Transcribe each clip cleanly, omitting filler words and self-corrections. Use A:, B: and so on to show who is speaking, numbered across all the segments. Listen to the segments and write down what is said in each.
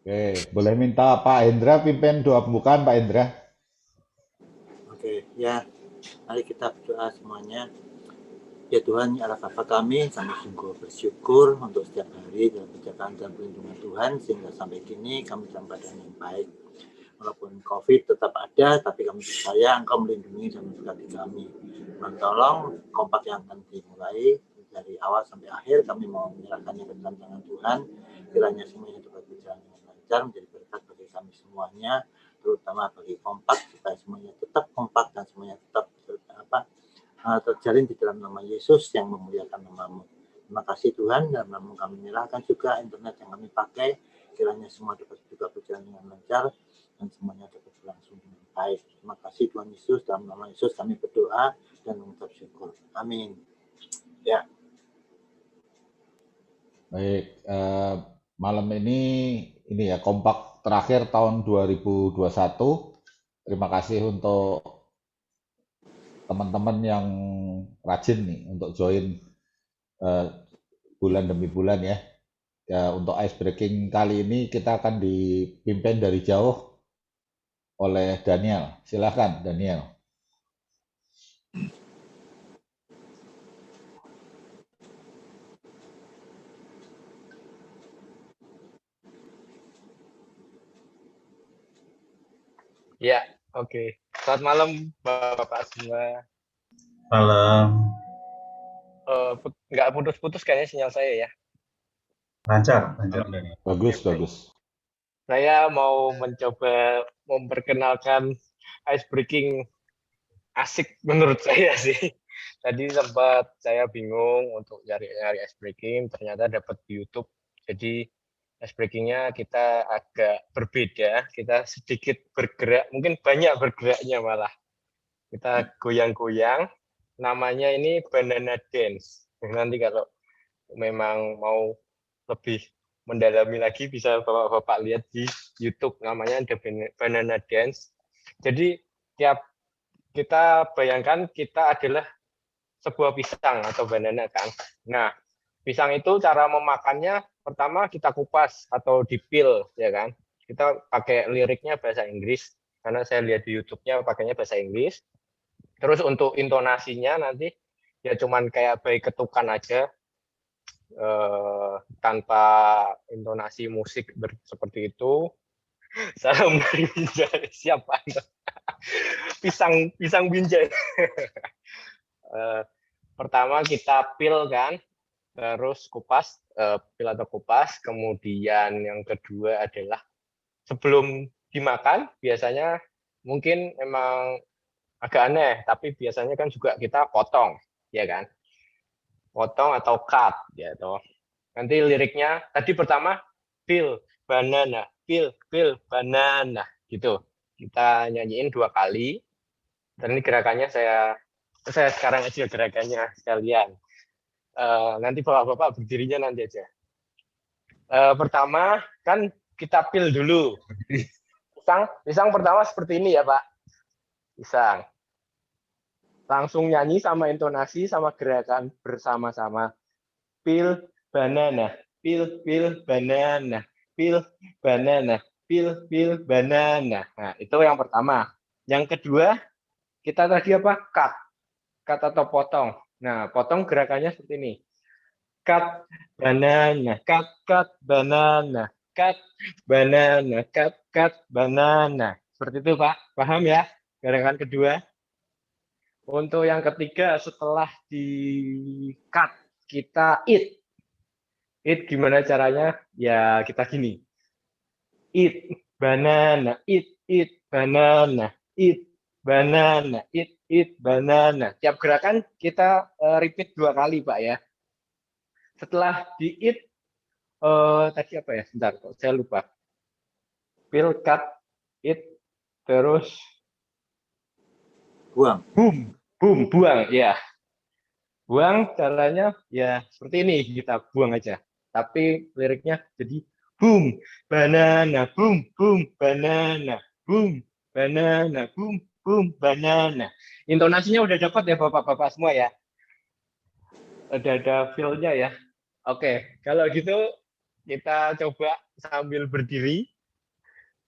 A: Oke, boleh minta Pak Hendra pimpin doa pembukaan, Pak Hendra?
B: Oke, ya, mari kita berdoa semuanya. Ya Tuhan, ya Allah Bapa kami sungguh bersyukur untuk setiap hari dalam penjagaan dan perlindungan Tuhan sehingga sampai kini kami dalam keadaan yang baik. Walaupun COVID tetap ada, tapi kami percaya Engkau melindungi dan memberkati kami. Dan tolong kompak yang akan dimulai dari awal sampai akhir, kami mau menyerahkannya ke dalam tangan Tuhan. Kiranya semuanya dapat berjalan dengan lancar, menjadi berkat bagi kami semuanya, terutama bagi kompak, supaya semuanya tetap kompak dan semuanya tetap terjalin di dalam nama Yesus yang memuliakan namamu. Terima kasih Tuhan, dan namun kami menyerahkan juga internet yang kami pakai, kiranya semua dapat juga berjalan dengan lancar, dan semuanya dapat berlangsung dengan baik. Terima kasih Tuhan Yesus, dalam nama Yesus kami berdoa dan mengucap syukur. Amin. Ya.
A: Baik, malam ini ya kompak terakhir tahun 2021. Terima kasih untuk teman-teman yang rajin nih untuk join eh, bulan demi bulan ya. Ya, untuk ice breaking kali ini kita akan dipimpin dari jauh oleh Daniel. Silakan Daniel.
C: Ya, oke. Selamat malam, Bapak semua.
D: Malam.
C: Nggak putus-putus kayaknya sinyal saya ya.
D: Lancar.
A: Bagus,
C: Oke, baik.
A: bagus.
C: Saya mau mencoba memperkenalkan ice breaking asik menurut saya sih. Tadi sempat saya bingung untuk nyari ice breaking, ternyata dapat di YouTube. Jadi ice breakingnya kita agak berbeda, kita sedikit bergerak, mungkin banyak bergeraknya malah. Kita goyang-goyang, namanya ini banana dance. Nanti kalau memang mau lebih mendalami lagi bisa Bapak-bapak lihat di YouTube, namanya ada banana dance. Jadi tiap kita bayangkan kita adalah sebuah pisang atau banana kan. Nah, pisang itu cara memakannya pertama kita kupas atau dipil ya kan. Kita pakai liriknya bahasa Inggris karena saya lihat di YouTube-nya pakainya bahasa Inggris. Terus untuk intonasinya nanti ya cuman kayak baik ketukan aja, tanpa intonasi musik seperti itu. Salam dari Binjai. Siapa? Pisang Binjai. Pertama kita pil kan, terus kupas, pil atau kupas. Kemudian yang kedua adalah sebelum dimakan biasanya mungkin emang agak aneh, tapi biasanya kan juga kita potong, ya kan? Potong atau cut, ya toh. Nanti liriknya tadi pertama pil banana gitu. Kita nyanyiin 2 kali. Dan ini gerakannya saya sekarang aja gerakannya sekalian. Nanti bapak-bapak berdirinya nanti aja. Pertama kan kita pil dulu. Pisang pertama seperti ini ya Pak. Pisang. Langsung nyanyi sama intonasi sama gerakan bersama-sama. Pil banana, pil banana, pil banana, pil banana. Nah, itu yang pertama. Yang kedua, kita tadi apa? Cut atau potong. Nah, potong gerakannya seperti ini. Cut banana, cut banana, cut banana, cut banana. Seperti itu, Pak. Paham ya? Gerakan kedua. Untuk yang ketiga, setelah di cut, kita eat. Eat gimana caranya? Ya kita gini. Eat banana, eat banana, eat banana, eat banana. Tiap gerakan kita repeat 2 kali, Pak ya. Setelah di eat, tadi apa ya? Sebentar, kok saya lupa. Peel, cut, eat, terus
B: Buang.
C: Buang, ya. Buang caranya ya seperti ini, kita buang aja. Tapi liriknya jadi boom, banana, boom, banana, boom, banana. Intonasinya udah dapat ya Bapak-bapak semua ya? Ada feel-nya ya? Oke, kalau gitu kita coba sambil berdiri.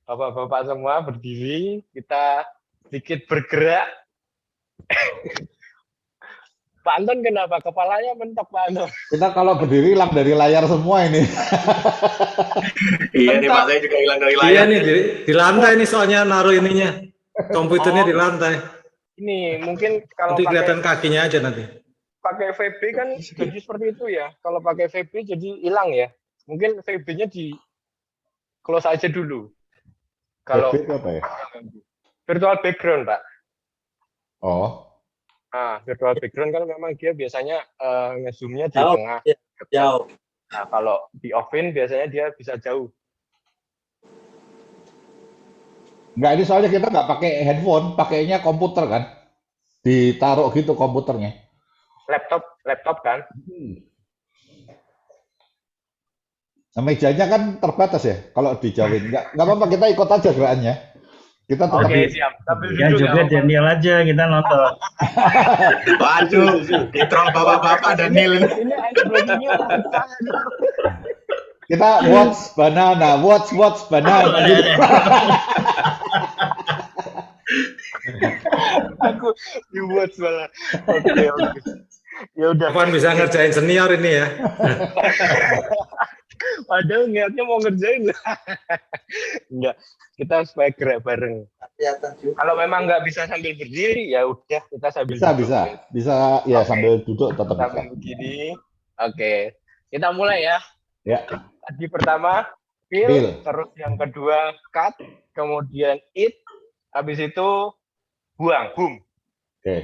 C: Bapak-bapak semua berdiri, kita sedikit bergerak. Pak Anton kenapa? Kepalanya mentok, Pak Anton.
A: Kita kalau berdiri hilang dari layar semua ini.
D: Iya nih Pak, saya juga hilang dari
E: Iya
D: layar.
E: nih di lantai nih soalnya naruh ininya. Komputernya di lantai.
C: Ini mungkin kalau
E: Nanti kelihatan
C: pakai
E: kakinya aja nanti.
C: VB kan jadi seperti itu ya. Kalau pakai VB jadi hilang ya. Mungkin VB-nya di close aja dulu. Kalau
A: Habit apa ya?
C: virtual background, Pak.
A: Oh,
C: Nah, virtual background kan memang dia biasanya nge-zoom-nya di
B: Jauh.
C: tengah.
B: Ya, jauh.
C: Nah, kalau di off-in biasanya dia bisa jauh.
A: nggak, ini soalnya kita nggak pakai handphone, pakainya komputer kan. Ditaruh gitu komputernya.
C: Laptop kan.
A: Nah, mejanya kan terbatas ya kalau dijauhin. Nggak apa-apa, kita ikut aja gerakannya. Kita tetap
C: Oke, siap. Sambil
D: Ya
C: duduk,
D: juga
C: nggak apa-apa.
D: Daniel aja kita nonton. Waduh, ditrol bapak-bapak Daniel.
C: Ini ice breaking-nya lancar.
A: kita watch banana. Gitu.
C: Aku di watch malah. Oke. Ya udah.
E: Kapan bisa ngerjain senior ini ya?
C: Padahal niatnya mau ngerjain. Enggak. Kita supaya gerak bareng.
B: Kelihatan juga.
C: Kalau memang nggak bisa sambil berdiri, ya udah kita sambil
A: Bisa ya.
C: Oke.
A: Sambil duduk tetap bisa.
C: Sambil begini. Oke. Kita mulai ya.
A: Ya,
C: Tadi pertama
A: Feel.
C: feel, terus yang kedua cut, kemudian eat, habis itu buang, boom.
A: oke.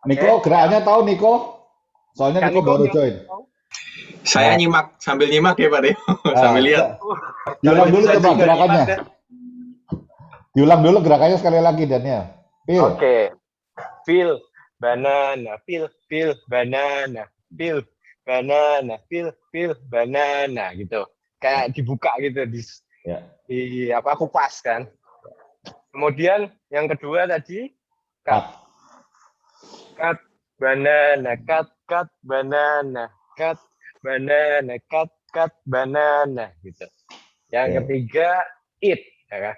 A: Niko, gerakannya tahu Niko? Soalnya
C: Kan
A: Niko baru
C: Niko
A: join.
D: Saya sambil nyimak ya Pak Deo. Sambil lihat.
A: Diulang dulu
C: Bisa
A: coba
C: juga
A: gerakannya.
C: nyimak,
A: Diulang dulu gerakannya sekali lagi Daniel. Feel.
C: Oke. Feel, banana, feel, banana, feel, banana, feel, banana, gitu. Kayak dibuka gitu
A: Ya.
C: di apa kupas kan. Kemudian yang kedua tadi cut, cut, banana, cut, banana, cut, banana, cut, banana, gitu. Yang
A: Oke.
C: ketiga eat, ya kan?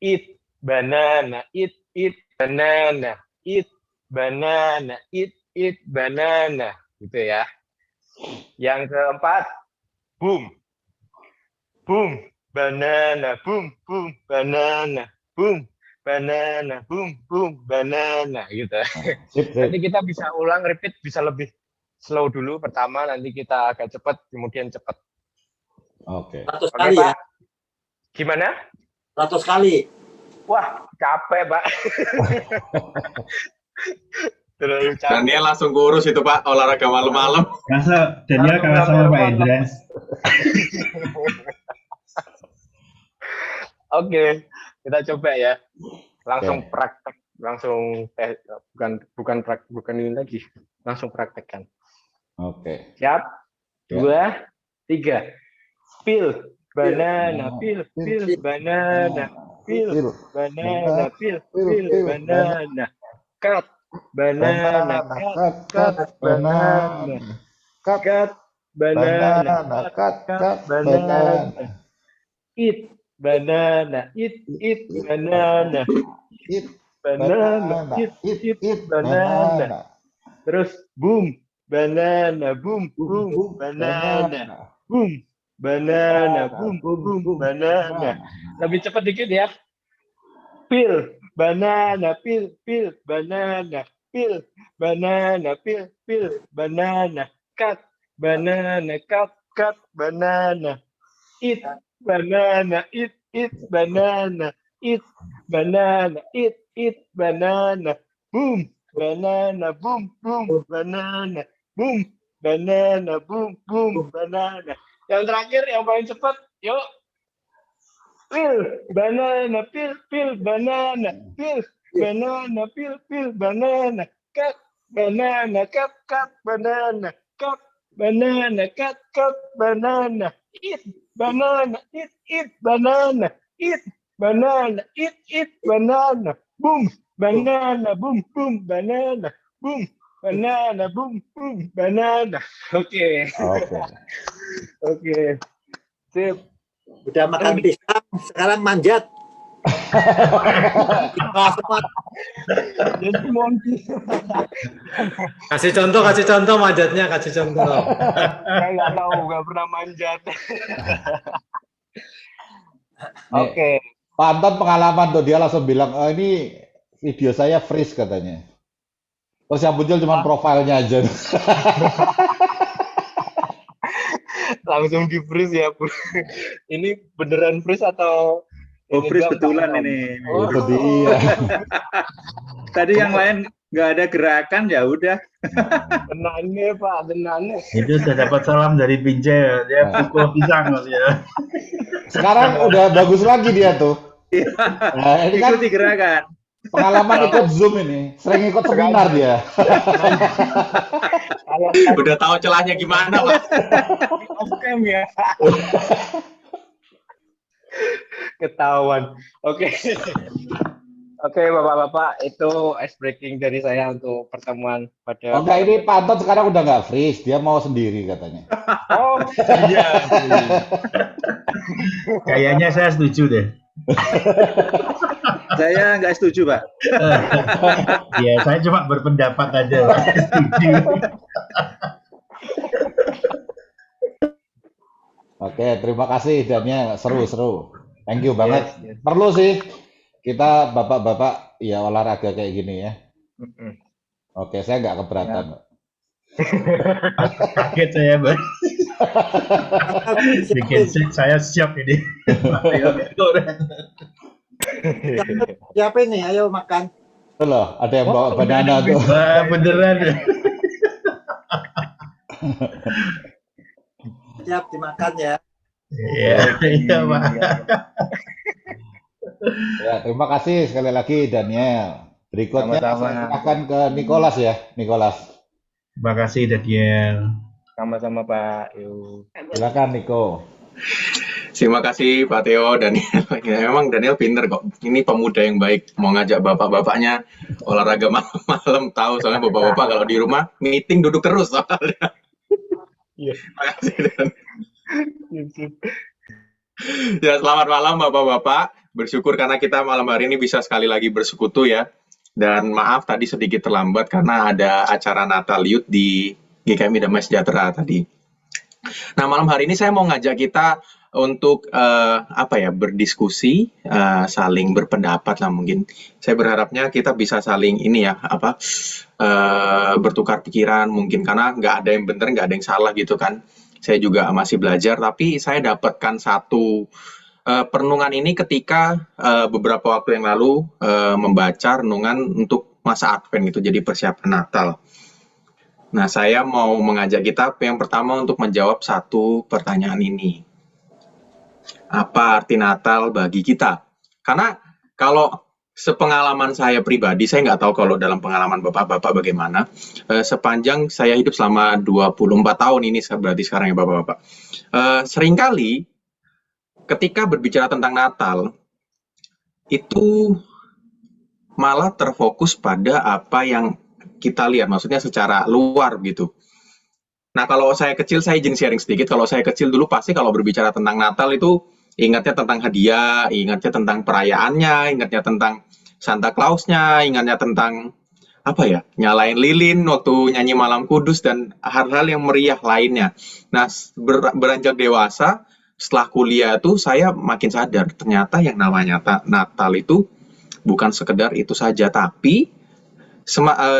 C: Eat banana, eat banana, eat banana, eat banana, gitu ya. Yang keempat, boom, banana, boom, banana, boom, banana, gitu.
A: Sip.
C: Nanti kita bisa ulang, repeat, bisa lebih slow dulu pertama, nanti kita agak cepat, kemudian cepat.
A: Oke.
B: 100
C: Oke,
B: kali ya.
C: Pak? Gimana?
B: 100 kali.
C: Wah, capek, Pak. Terlalu capek.
D: Daniel langsung kurus itu Pak, olahraga malam-malam.
F: Masa Daniel kalah sama Pak Indra?
C: Oke, kita coba ya. Langsung
A: Oke.
C: praktek, langsung bukan ini lagi. Langsung praktekkan.
A: Oke.
C: Siap?
A: Ya.
C: 2, 3. Peel, banana, peel, banana, peel, banana, peel, banana. Cut, banana, cut, banana. Cut, banana, cut, banana. Eat, banana, eat banana.
A: Eat
C: Banana, eat banana. Terus boom, banana, boom, banana. Boom, banana, boom, banana. Lebih cepat dikit ya. Peel, banana, peel, banana. Peel, banana, peel, banana. Cut, banana, cut, banana. Eat, banana, eat banana. Eat, banana, eat banana. Boom, banana, boom, banana. Boom, banana, boom, banana. Yang terakhir, yang paling cepat, yuk. Peel, banana, peel, banana. Peel, banana, peel, banana. Cut, banana, cut, banana. Cut, banana, cut, banana. Eat, banana, eat banana. Eat, banana, eat banana. Boom, banana, boom, banana. Boom, banana, boom, banana. Oke. Oke. Sip.
B: Udah makan pisang, sekarang manjat. Nah, semua
C: Jadi monkey.
E: Kasih contoh manjatnya, kasih contoh.
C: Saya nggak tahu, nggak pernah manjat.
A: Nih,
C: Oke.
A: Pak Anton pengalaman tuh dia langsung bilang, oh ini video saya freeze katanya. Terus yang muncul cuma profilnya aja.
C: Langsung di freeze ya, Bu. Ini beneran freeze atau
D: Oh,
C: ini
D: freeze
C: doang,
D: betulan
C: Pak?
D: ini.
C: Oh.
A: Itu dia.
D: Tadi yang lain nggak ada gerakan, ya udah.
C: Tenane, Pak, tenane.
F: Itu sudah dapat salam dari Pinjai, dia pukul pisang Mas ya.
A: Sekarang udah bagus lagi dia tuh. Nah, ini kan
D: Ikuti gerakan.
A: pengalaman ikut Zoom ini. Sering ikut seminar dia.
C: Kalau
D: Udah tahu celahnya gimana, Pak.
C: off-cam ya. Ketahuan. Oke. Oke, Bapak-bapak, itu ice breaking dari saya untuk pertemuan pada
A: Oh, enggak, ini Pak Anton sekarang udah nggak freeze. Dia mau sendiri katanya.
C: Oh,
F: Iya. Kayaknya saya setuju deh.
D: Saya nggak setuju, Pak.
F: Ya, saya cuma berpendapat aja. Pak. Setuju.
A: Oke, terima kasih Daniel. Seru. Thank you banget.
C: yes.
A: Perlu sih kita bapak-bapak ya olahraga kayak gini ya.
C: Mm-mm.
A: Oke, saya nggak keberatan. Pak.
F: Kaget saya, Bang. Bikin saya siap ini.
B: siapa ini? Ayo makan.
A: Tuh loh, ada yang bawa banana tuh.
F: Wah, beneran.
B: Siap dimakan ya.
F: Iya, iya, Pak.
A: Ya, terima kasih sekali lagi Daniel. Berikutnya
C: Sama-sama.
A: saya serahkan ke Nicholas ya, Nicholas.
F: Terima kasih, Daniel.
C: Sama-sama, Pak. Yuk.
A: Silakan Niko.
D: Terima kasih Pak Theo, Daniel. Ya, memang Daniel pinter kok. Ini pemuda yang baik. Mau ngajak bapak-bapaknya olahraga malam-malam. Tahu soalnya bapak-bapak kalau di rumah meeting duduk terus soalnya.
C: Iya.
D: Terima kasih, Dan. Ya, selamat malam Bapak-bapak. Bersyukur karena kita malam hari ini bisa sekali lagi bersekutu ya. Dan maaf tadi sedikit terlambat karena ada acara Natal Youth di GKMI Damai Sejahtera tadi. Nah, malam hari ini saya mau ngajak kita untuk berdiskusi, saling berpendapat lah mungkin. Saya berharapnya kita bisa saling bertukar pikiran mungkin karena nggak ada yang benar, nggak ada yang salah gitu kan. Saya juga masih belajar, tapi saya dapatkan satu perenungan ini ketika beberapa waktu yang lalu membaca renungan untuk masa Advent itu, jadi persiapan Natal. Nah, saya mau mengajak kita yang pertama untuk menjawab satu pertanyaan ini. Apa arti Natal bagi kita? Karena kalau sepengalaman saya pribadi, saya nggak tahu kalau dalam pengalaman bapak-bapak bagaimana. Sepanjang saya hidup selama 24 tahun ini, berarti sekarang ya bapak-bapak. Seringkali ketika berbicara tentang Natal, itu malah terfokus pada apa yang kita lihat, maksudnya secara luar gitu. Nah, kalau saya kecil, saya izin sharing sedikit. Kalau saya kecil dulu pasti kalau berbicara tentang Natal itu ingatnya tentang hadiah, ingatnya tentang perayaannya, ingatnya tentang Santa Claus-nya, ingatnya tentang nyalain lilin waktu nyanyi Malam Kudus dan hal-hal yang meriah lainnya. Nah, beranjak dewasa, setelah kuliah itu saya makin sadar ternyata yang namanya Natal itu bukan sekedar itu saja, tapi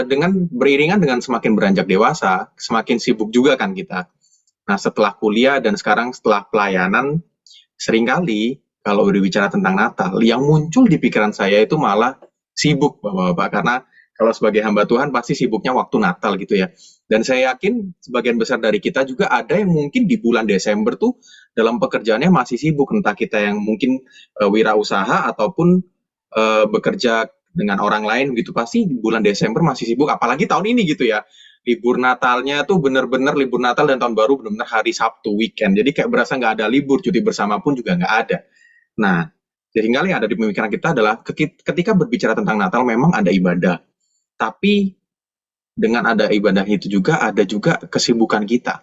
D: dengan beriringan dengan semakin beranjak dewasa, semakin sibuk juga kan kita. Nah, setelah kuliah dan sekarang setelah pelayanan, seringkali kalau berbicara tentang Natal, yang muncul di pikiran saya itu malah sibuk, Bapak-bapak. Karena kalau sebagai hamba Tuhan pasti sibuknya waktu Natal gitu ya. Dan saya yakin sebagian besar dari kita juga ada yang mungkin di bulan Desember tuh dalam pekerjaannya masih sibuk. Entah kita yang mungkin wirausaha ataupun bekerja dengan orang lain gitu, pasti bulan Desember masih sibuk, apalagi tahun ini gitu ya, libur Natalnya tuh bener-bener libur Natal dan Tahun Baru bener-bener hari Sabtu weekend, jadi kayak berasa nggak ada libur, cuti bersama pun juga nggak ada. Nah, sehingga yang ada di pemikiran kita adalah ketika berbicara tentang Natal memang ada ibadah, tapi dengan ada ibadah itu juga ada juga kesibukan kita.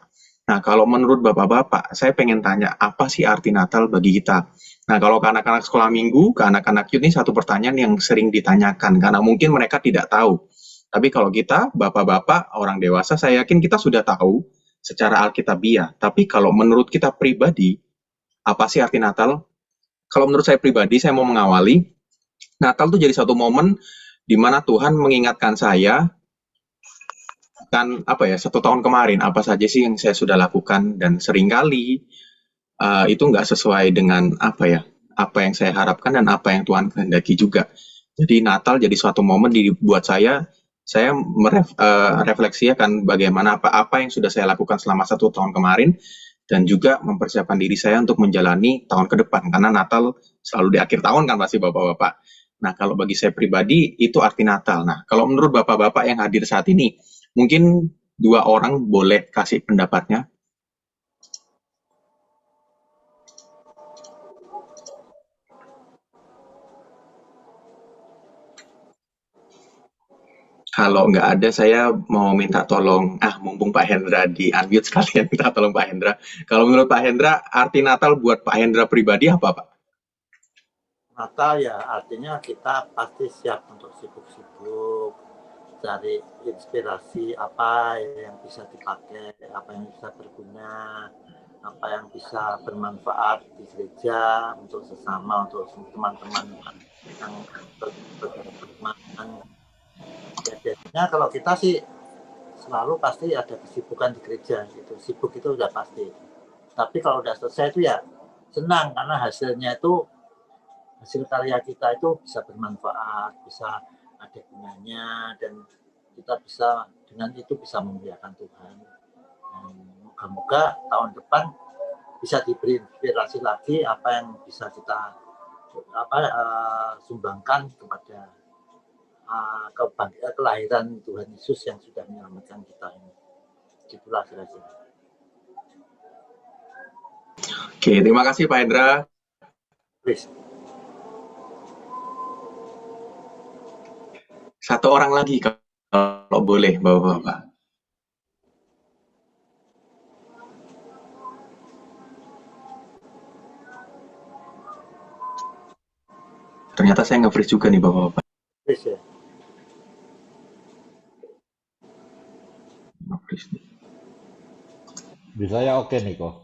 D: Nah, kalau menurut Bapak-Bapak, saya pengen tanya, apa sih arti Natal bagi kita? Nah, kalau ke anak-anak sekolah minggu, ke anak-anak youth ini satu pertanyaan yang sering ditanyakan, karena mungkin mereka tidak tahu. Tapi kalau kita, Bapak-Bapak, orang dewasa, saya yakin kita sudah tahu secara alkitabiah. Tapi kalau menurut kita pribadi, apa sih arti Natal? Kalau menurut saya pribadi, saya mau mengawali, Natal itu jadi satu momen di mana Tuhan mengingatkan saya kan apa ya 1 tahun kemarin apa saja sih yang saya sudah lakukan dan seringkali itu nggak sesuai dengan apa yang saya harapkan dan apa yang Tuhan kehendaki juga. Jadi Natal jadi suatu momen buat saya merefleksikan bagaimana apa yang sudah saya lakukan selama 1 tahun kemarin dan juga mempersiapkan diri saya untuk menjalani tahun ke depan karena Natal selalu di akhir tahun kan pasti bapak-bapak. Nah kalau bagi saya pribadi itu arti Natal. Nah kalau menurut bapak-bapak yang hadir saat ini mungkin 2 orang boleh kasih pendapatnya. Kalau nggak ada, saya mau minta tolong, mumpung Pak Hendra di unmute sekalian, minta tolong Pak Hendra. Kalau menurut Pak Hendra, arti Natal buat Pak Hendra pribadi apa, Pak?
B: Natal ya artinya kita pasti siap untuk sibuk-sibuk, cari inspirasi apa yang bisa dipakai, apa yang bisa berguna, apa yang bisa bermanfaat di gereja untuk sesama, untuk teman-teman yang berteman. Ya, jadinya kalau kita sih selalu pasti ada kesibukan di gereja gitu, sibuk itu udah pasti. Tapi kalau udah selesai itu ya senang karena hasilnya itu hasil karya kita itu bisa bermanfaat, bisa ada gunanya dan kita bisa dengan itu bisa memuliakan Tuhan. Moga-moga tahun depan bisa diberi inspirasi lagi apa yang bisa kita sumbangkan kepada kelahiran Tuhan Yesus yang sudah menyelamatkan kita ini. Itulah kira-kira.
D: Oke, terima kasih Pak Hendra.
B: Please.
D: Satu orang lagi kalau boleh, Bapak-bapak. Ternyata saya nge-freeze juga nih, Bapak-bapak.
B: Please ya.
A: Di saya oke nih kok.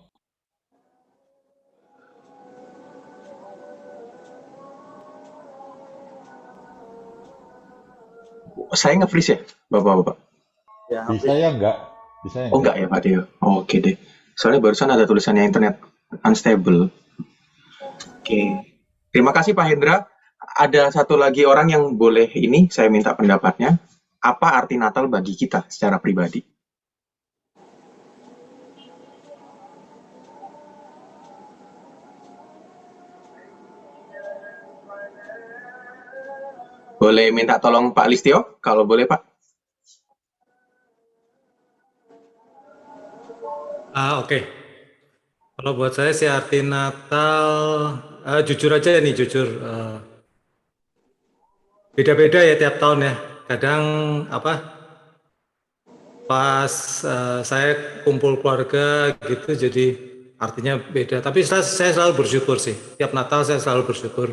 D: Saya nge-freeze ya, Bapak-bapak?
B: Ya,
A: Di saya enggak. Di saya
D: Oh enggak ya Pak Dio? Oke deh. Soalnya barusan ada tulisannya internet unstable. Oke. Terima kasih Pak Hendra. Ada satu lagi orang yang boleh ini, saya minta pendapatnya. Apa arti Natal bagi kita secara pribadi? Boleh minta tolong Pak Listio? Kalau boleh Pak.
E: Oke. Kalau buat saya sih arti Natal, jujur aja nih, jujur. Beda-beda ya tiap tahun ya. Kadang pas saya kumpul keluarga gitu, jadi artinya beda. Tapi saya selalu bersyukur sih. Tiap Natal saya selalu bersyukur.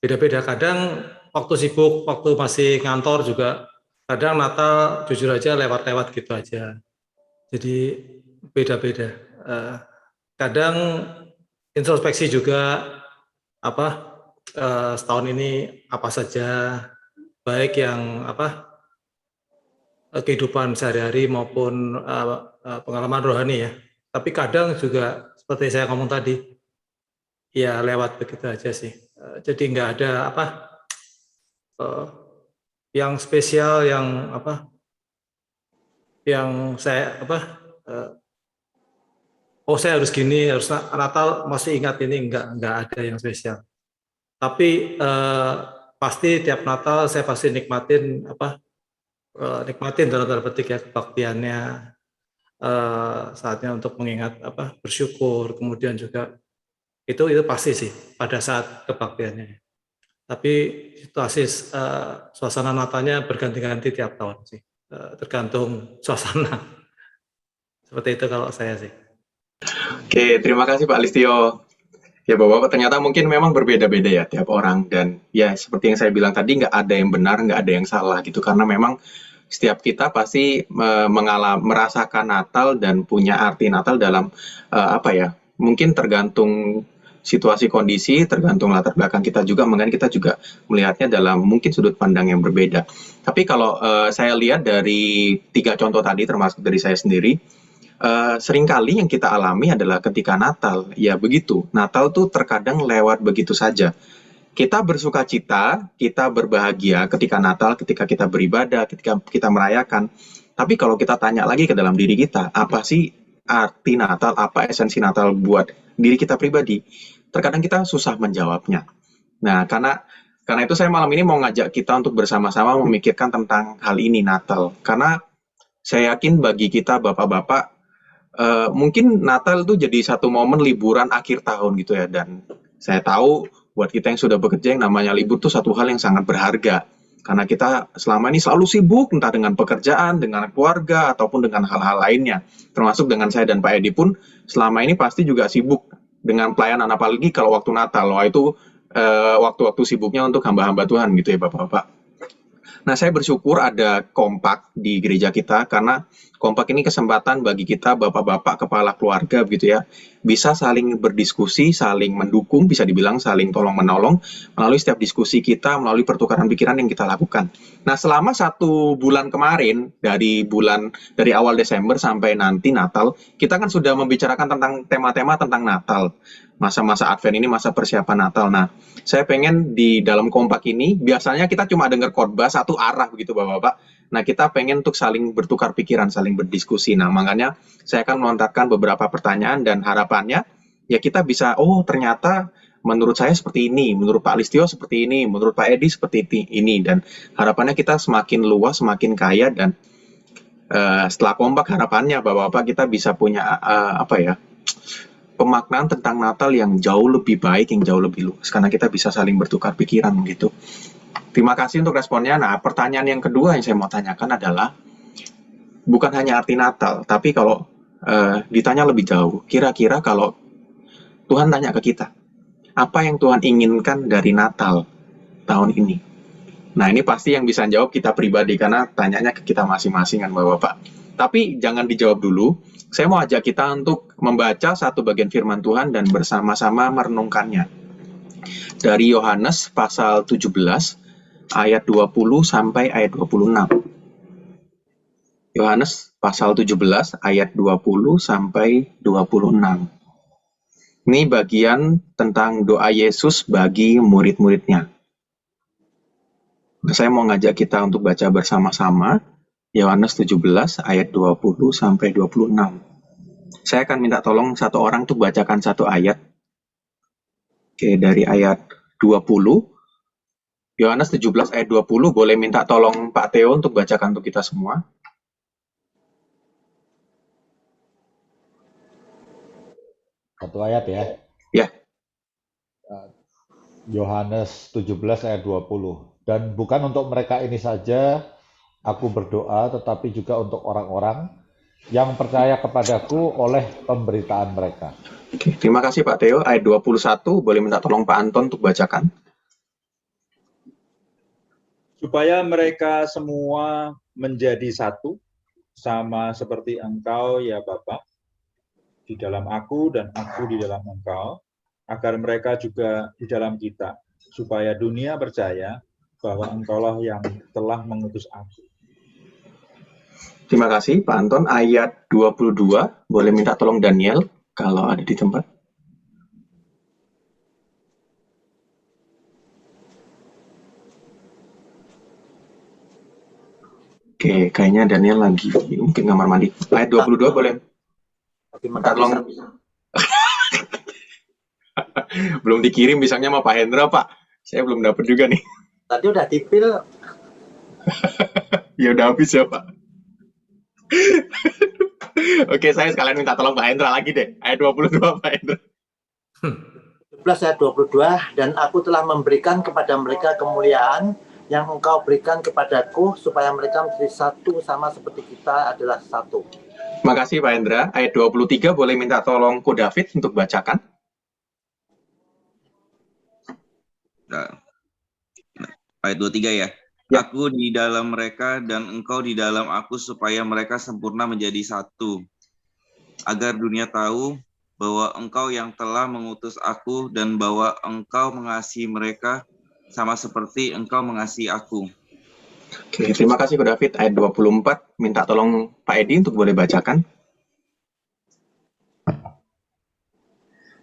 E: Beda-beda. Kadang waktu sibuk, waktu masih ngantor juga, kadang Natal jujur aja lewat-lewat gitu aja. Jadi beda-beda. Kadang introspeksi juga setahun ini apa saja, baik yang kehidupan sehari-hari maupun pengalaman rohani ya. Tapi kadang juga seperti saya ngomong tadi, ya lewat begitu aja sih. Jadi nggak ada yang spesial, yang yang saya saya harus gini, harus Natal masih ingat ini, nggak ada yang spesial. Tapi pasti tiap Natal saya pasti nikmatin nikmatin dalam tanda petik ya kebaktiannya, saatnya untuk mengingat bersyukur, kemudian juga itu pasti sih pada saat kebaktiannya. Tapi situasi suasana Natalnya berganti-ganti tiap tahun sih. tergantung suasana. Seperti itu kalau saya sih.
D: Oke, terima kasih Pak Listio. Ya Bapak, ternyata mungkin memang berbeda-beda ya tiap orang, dan ya seperti yang saya bilang tadi, nggak ada yang benar, nggak ada yang salah gitu, karena memang setiap kita pasti merasakan Natal dan punya arti Natal dalam apa ya, mungkin tergantung situasi kondisi, tergantung latar belakang kita juga, makanya kita juga melihatnya dalam mungkin sudut pandang yang berbeda. Tapi kalau saya lihat dari 3 contoh tadi, termasuk dari saya sendiri, seringkali yang kita alami adalah ketika Natal, ya begitu. Natal tuh terkadang lewat begitu saja. Kita bersuka cita, kita berbahagia ketika Natal, ketika kita beribadah, ketika kita merayakan. Tapi kalau kita tanya lagi ke dalam diri kita, apa sih arti Natal, apa esensi Natal buat diri kita pribadi? Terkadang kita susah menjawabnya. Nah, karena itu saya malam ini mau ngajak kita untuk bersama-sama memikirkan tentang hal ini, Natal. Karena saya yakin bagi kita bapak-bapak, mungkin Natal itu jadi satu momen liburan akhir tahun gitu ya, dan saya tahu buat kita yang sudah bekerja, yang namanya libur itu satu hal yang sangat berharga, karena kita selama ini selalu sibuk entah dengan pekerjaan, dengan keluarga, ataupun dengan hal-hal lainnya, termasuk dengan saya dan Pak Edi pun selama ini pasti juga sibuk dengan pelayanan, apalagi kalau waktu Natal, wah itu waktu-waktu sibuknya untuk hamba-hamba Tuhan gitu ya bapak-bapak. Nah, saya bersyukur ada kompak di gereja kita, karena kompak ini kesempatan bagi kita bapak-bapak kepala keluarga begitu ya, bisa saling berdiskusi, saling mendukung, bisa dibilang saling tolong-menolong melalui setiap diskusi kita, melalui pertukaran pikiran yang kita lakukan. Nah, selama 1 bulan kemarin, dari awal Desember sampai nanti Natal, kita kan sudah membicarakan tentang tema-tema tentang Natal. Masa-masa Advent ini masa persiapan Natal. Nah, saya pengen di dalam kompak ini, biasanya kita cuma dengar khotbah satu arah begitu Bapak-Bapak. Nah, kita pengen untuk saling bertukar pikiran, saling berdiskusi. Nah, makanya saya akan melontarkan beberapa pertanyaan, dan harapannya ya kita bisa, oh ternyata menurut saya seperti ini, menurut Pak Listio seperti ini, menurut Pak Edi seperti ini, dan harapannya kita semakin luas, semakin kaya, dan setelah kompak harapannya Bapak-Bapak kita bisa punya pemaknaan tentang Natal yang jauh lebih baik, yang jauh lebih luas, karena kita bisa saling bertukar pikiran gitu. Terima kasih untuk responnya. Nah, pertanyaan yang kedua yang saya mau tanyakan adalah, bukan hanya arti Natal, tapi kalau ditanya lebih jauh, kira-kira kalau Tuhan tanya ke kita, apa yang Tuhan inginkan dari Natal tahun ini? Nah, ini pasti yang bisa jawab kita pribadi, karena tanyanya ke kita masing-masing kan Bapak-Bapak. Tapi jangan dijawab dulu. Saya mau ajak kita untuk membaca satu bagian firman Tuhan dan bersama-sama merenungkannya. Dari Yohanes pasal 17 ayat 20 sampai ayat 26. Yohanes pasal 17 ayat 20 sampai 26. Ini bagian tentang doa Yesus bagi murid-muridnya. Nah, saya mau ngajak kita untuk baca bersama-sama Yohanes 17 ayat 20 sampai 26. Saya akan minta tolong satu orang untuk bacakan satu ayat. Oke, dari ayat 20. Yohanes 17 ayat 20, boleh minta tolong Pak Theo untuk bacakan untuk kita semua.
A: Satu ayat ya.
D: Ya.
A: Yohanes 17 ayat 20. Dan bukan untuk mereka ini saja aku berdoa, tetapi juga untuk orang-orang yang percaya kepadaku oleh pemberitaan mereka.
D: Oke, terima kasih Pak Theo. Ayat 21, boleh minta tolong Pak Anton untuk bacakan.
G: Supaya mereka semua menjadi satu, sama seperti Engkau ya Bapa, di dalam aku dan aku di dalam Engkau, agar mereka juga di dalam kita, supaya dunia percaya bahwa Engkaulah yang telah mengutus aku.
D: Terima kasih Pak Anton. Ayat 22, boleh minta tolong Daniel kalau ada di tempat. Oke, kayaknya Daniel lagi mungkin kamar mandi. Ayat 22 boleh minta tolong. Belum dikirim misalnya sama Pak Hendra, Pak. Saya belum dapat juga nih.
B: Tadi udah dipil.
D: Ya udah habis ya Pak. Oke, saya sekalian minta tolong Pak Hendra lagi deh. Ayat 22 Pak Hendra.
B: 17 ayat 22, dan aku telah memberikan kepada mereka kemuliaan yang Engkau berikan kepadaku, supaya mereka menjadi satu sama seperti kita adalah satu.
D: Makasih Pak Hendra. Ayat 23 boleh minta tolong Ko David untuk bacakan.
H: Nah, ayat 23 ya.
D: Ya.
H: Aku di dalam mereka dan engkau di dalam aku supaya mereka sempurna menjadi satu. Agar dunia tahu bahwa engkau yang telah mengutus aku dan bahwa engkau mengasihi mereka sama seperti engkau mengasihi aku.
D: Oke, terima kasih Ko David. Ayat 24, minta tolong Pak Edi untuk boleh bacakan.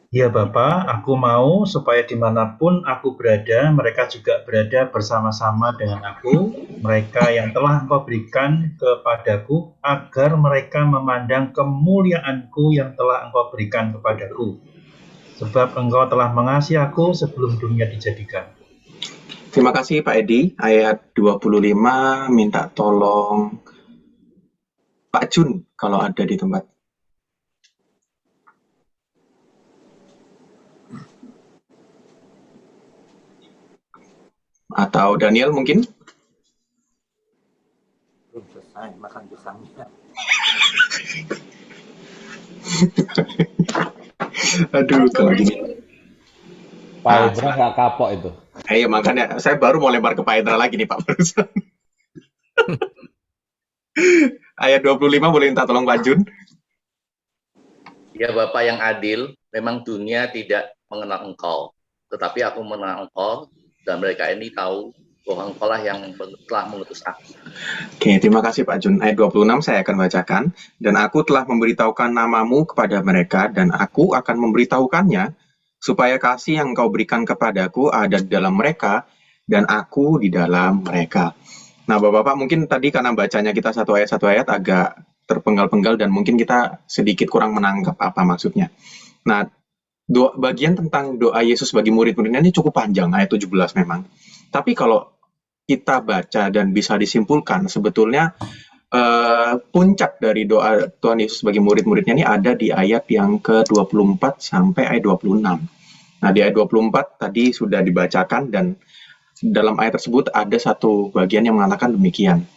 F: Ya Bapa, aku mau supaya dimanapun aku berada, mereka juga berada bersama-sama dengan aku, mereka yang telah Engkau berikan kepadaku, agar mereka memandang kemuliaanku yang telah Engkau berikan kepadaku. Sebab Engkau telah mengasihi aku sebelum dunia dijadikan.
D: Terima kasih Pak Edi. Ayat 25, minta tolong Pak Jun kalau ada di tempat. Atau Daniel mungkin?
B: Belum selesai makan pisangnya.
D: Aduh, kalau gini.
A: Pak Hendra nggak kapok itu.
D: Iya, makanya saya baru mau lempar ke Pak Hendra lagi nih Pak barusan. Ayat 25 boleh minta tolong Pak Jun.
I: Ya Bapa yang adil, memang dunia tidak mengenal Engkau, tetapi aku mengenal Engkau, dan mereka ini tahu bahwa Engkau lah yang telah mengutus aku.
D: Oke, terima kasih Pak Jun. Ayat 26 saya akan bacakan. Dan aku telah memberitahukan namamu kepada mereka, dan aku akan memberitahukannya, supaya kasih yang Engkau berikan kepadaku ada di dalam mereka, dan aku di dalam mereka. Nah, Bapak-Bapak, mungkin tadi karena bacanya kita satu ayat agak terpenggal-penggal, dan mungkin kita sedikit kurang menangkap apa maksudnya. Nah, bagian tentang doa Yesus bagi murid-muridnya ini cukup panjang, ayat 17 memang. Tapi kalau kita baca dan bisa disimpulkan, sebetulnya puncak dari doa Tuhan Yesus bagi murid-muridnya ini ada di ayat yang ke-24 sampai ayat 26. Nah, di ayat 24 tadi sudah dibacakan, dan dalam ayat tersebut ada satu bagian yang mengatakan demikian.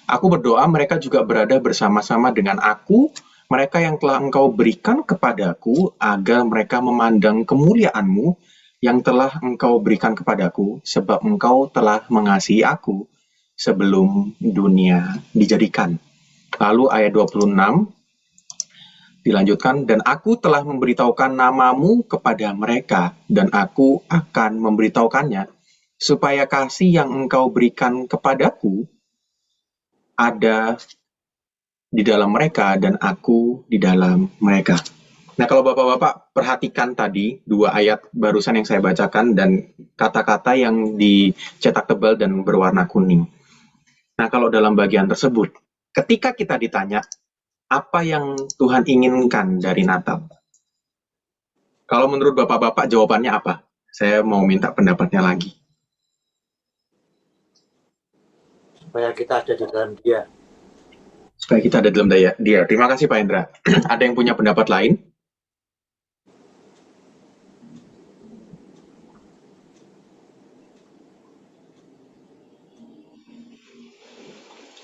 D: Aku berdoa mereka juga berada bersama-sama dengan aku, mereka yang telah Engkau berikan kepadaku, agar mereka memandang kemuliaan-Mu yang telah Engkau berikan kepadaku, sebab Engkau telah mengasihi aku sebelum dunia dijadikan. Lalu ayat 26 dilanjutkan, dan aku telah memberitahukan namamu kepada mereka, dan aku akan memberitahukannya, supaya kasih yang Engkau berikan kepadaku ada di dalam mereka, dan aku di dalam mereka. Nah, kalau Bapak-Bapak perhatikan tadi dua ayat barusan yang saya bacakan dan kata-kata yang dicetak tebal dan berwarna kuning. Nah, kalau dalam bagian tersebut, ketika kita ditanya, apa yang Tuhan inginkan dari Natal? Kalau menurut Bapak-Bapak jawabannya apa? Saya mau minta pendapatnya lagi.
B: Supaya kita ada di dalam Dia.
D: Supaya kita ada dalam Dia. Terima kasih Pak Hendra. Ada yang punya pendapat lain?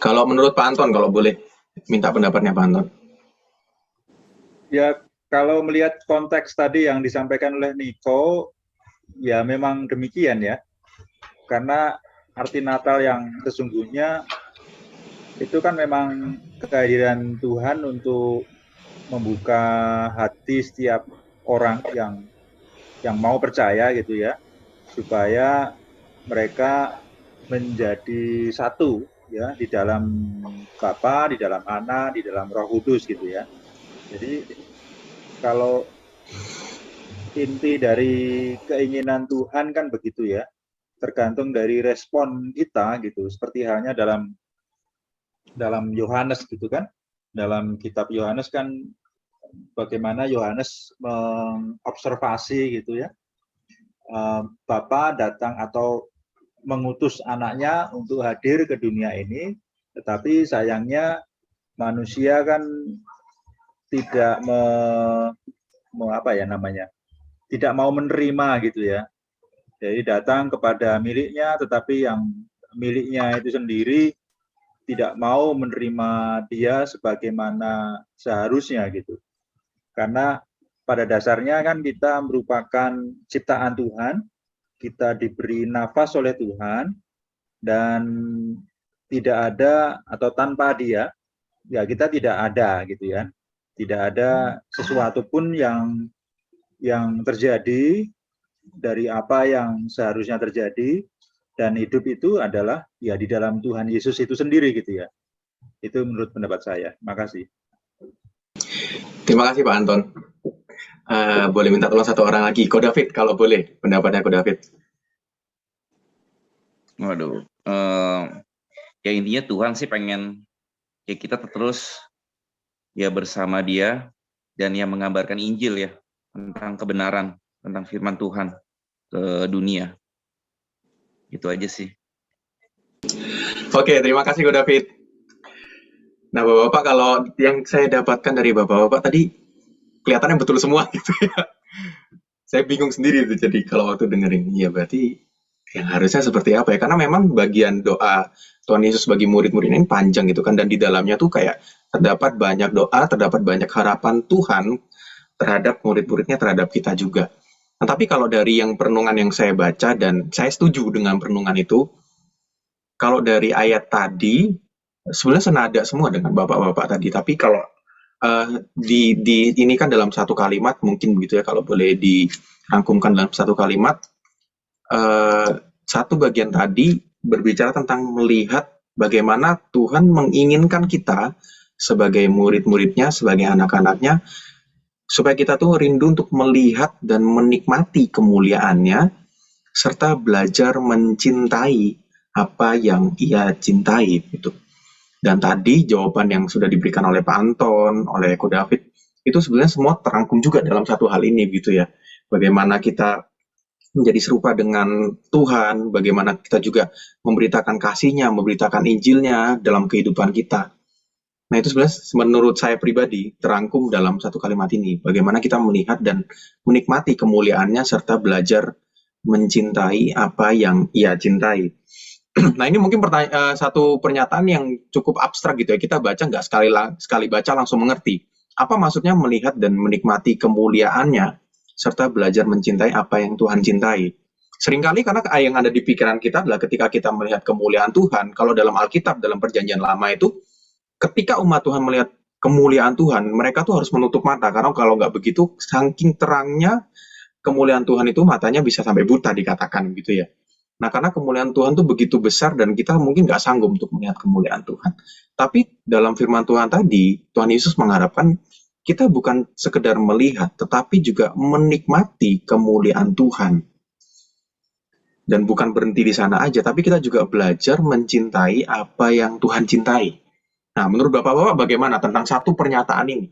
D: Kalau menurut Pak Anton, kalau boleh minta pendapatnya Pak Anton.
G: Ya, kalau melihat konteks tadi yang disampaikan oleh Niko, ya memang demikian ya. Karena arti Natal yang sesungguhnya itu kan memang kehadiran Tuhan untuk membuka hati setiap orang yang mau percaya gitu ya, supaya mereka menjadi satu ya di dalam Bapa, di dalam Anak, di dalam Roh Kudus gitu ya. Jadi kalau inti dari keinginan Tuhan kan begitu ya, tergantung dari respon kita gitu. Seperti halnya dalam Yohanes gitu kan, dalam kitab Yohanes kan bagaimana Yohanes mengobservasi gitu ya, Bapa datang atau mengutus anaknya untuk hadir ke dunia ini, tetapi sayangnya manusia kan tidak tidak mau menerima gitu ya. Jadi datang kepada miliknya, tetapi yang miliknya itu sendiri tidak mau menerima dia sebagaimana seharusnya gitu. Karena pada dasarnya kan kita merupakan ciptaan Tuhan, kita diberi nafas oleh Tuhan, dan tidak ada atau tanpa dia, ya kita tidak ada gitu ya. Tidak ada sesuatu pun yang terjadi dari apa yang seharusnya terjadi, dan hidup itu adalah ya di dalam Tuhan Yesus itu sendiri gitu ya. Itu menurut pendapat saya. Makasih.
D: Terima kasih Pak Anton. Boleh minta tolong satu orang lagi, Ko David kalau boleh, pendapatnya Ko David.
H: Waduh, ya intinya Tuhan sih pengen ya kita terus ya bersama Dia dan yang mengabarkan Injil ya tentang kebenaran, tentang firman Tuhan ke dunia. Itu aja sih.
D: Oke, terima kasih Ko David. Nah, Bapak-Bapak, kalau yang saya dapatkan dari Bapak-Bapak tadi kelihatannya betul semua gitu ya. Saya bingung sendiri tuh, jadi kalau waktu dengerin, ya berarti yang harusnya seperti apa ya? Karena memang bagian doa Tuhan Yesus bagi murid-murid ini panjang gitu kan, dan di dalamnya tuh kayak terdapat banyak doa, terdapat banyak harapan Tuhan terhadap murid-muridnya, terhadap kita juga. Nah, tapi kalau dari yang perenungan yang saya baca, dan saya setuju dengan perenungan itu, kalau dari ayat tadi, sebenarnya senada semua dengan Bapak-Bapak tadi, tapi kalau ini kan dalam satu kalimat, mungkin begitu ya, kalau boleh dirangkumkan dalam satu kalimat, satu bagian tadi berbicara tentang melihat bagaimana Tuhan menginginkan kita sebagai murid-muridnya, sebagai anak-anaknya, supaya kita tuh rindu untuk melihat dan menikmati kemuliaannya, serta belajar mencintai apa yang Ia cintai gitu. Dan tadi jawaban yang sudah diberikan oleh Pak Anton, oleh Ko David, itu sebenarnya semua terangkum juga dalam satu hal ini gitu ya. Bagaimana kita menjadi serupa dengan Tuhan, bagaimana kita juga memberitakan kasih-Nya, memberitakan Injil-Nya dalam kehidupan kita. Nah, itu sebenarnya menurut saya pribadi terangkum dalam satu kalimat ini. Bagaimana kita melihat dan menikmati kemuliaannya serta belajar mencintai apa yang Ia cintai. Nah, ini mungkin satu pernyataan yang cukup abstrak gitu ya. Kita baca nggak sekali baca langsung mengerti. Apa maksudnya melihat dan menikmati kemuliaannya serta belajar mencintai apa yang Tuhan cintai. Seringkali karena yang ada di pikiran kita adalah ketika kita melihat kemuliaan Tuhan, kalau dalam Alkitab, dalam Perjanjian Lama itu, ketika umat Tuhan melihat kemuliaan Tuhan, mereka tuh harus menutup mata. Karena kalau nggak begitu, saking terangnya kemuliaan Tuhan itu, matanya bisa sampai buta dikatakan gitu ya. Nah, karena kemuliaan Tuhan tuh begitu besar dan kita mungkin nggak sanggup untuk melihat kemuliaan Tuhan. Tapi dalam firman Tuhan tadi, Tuhan Yesus mengharapkan kita bukan sekedar melihat, tetapi juga menikmati kemuliaan Tuhan. Dan bukan berhenti di sana aja, tapi kita juga belajar mencintai apa yang Tuhan cintai. Nah, menurut Bapak-Bapak bagaimana tentang satu pernyataan ini?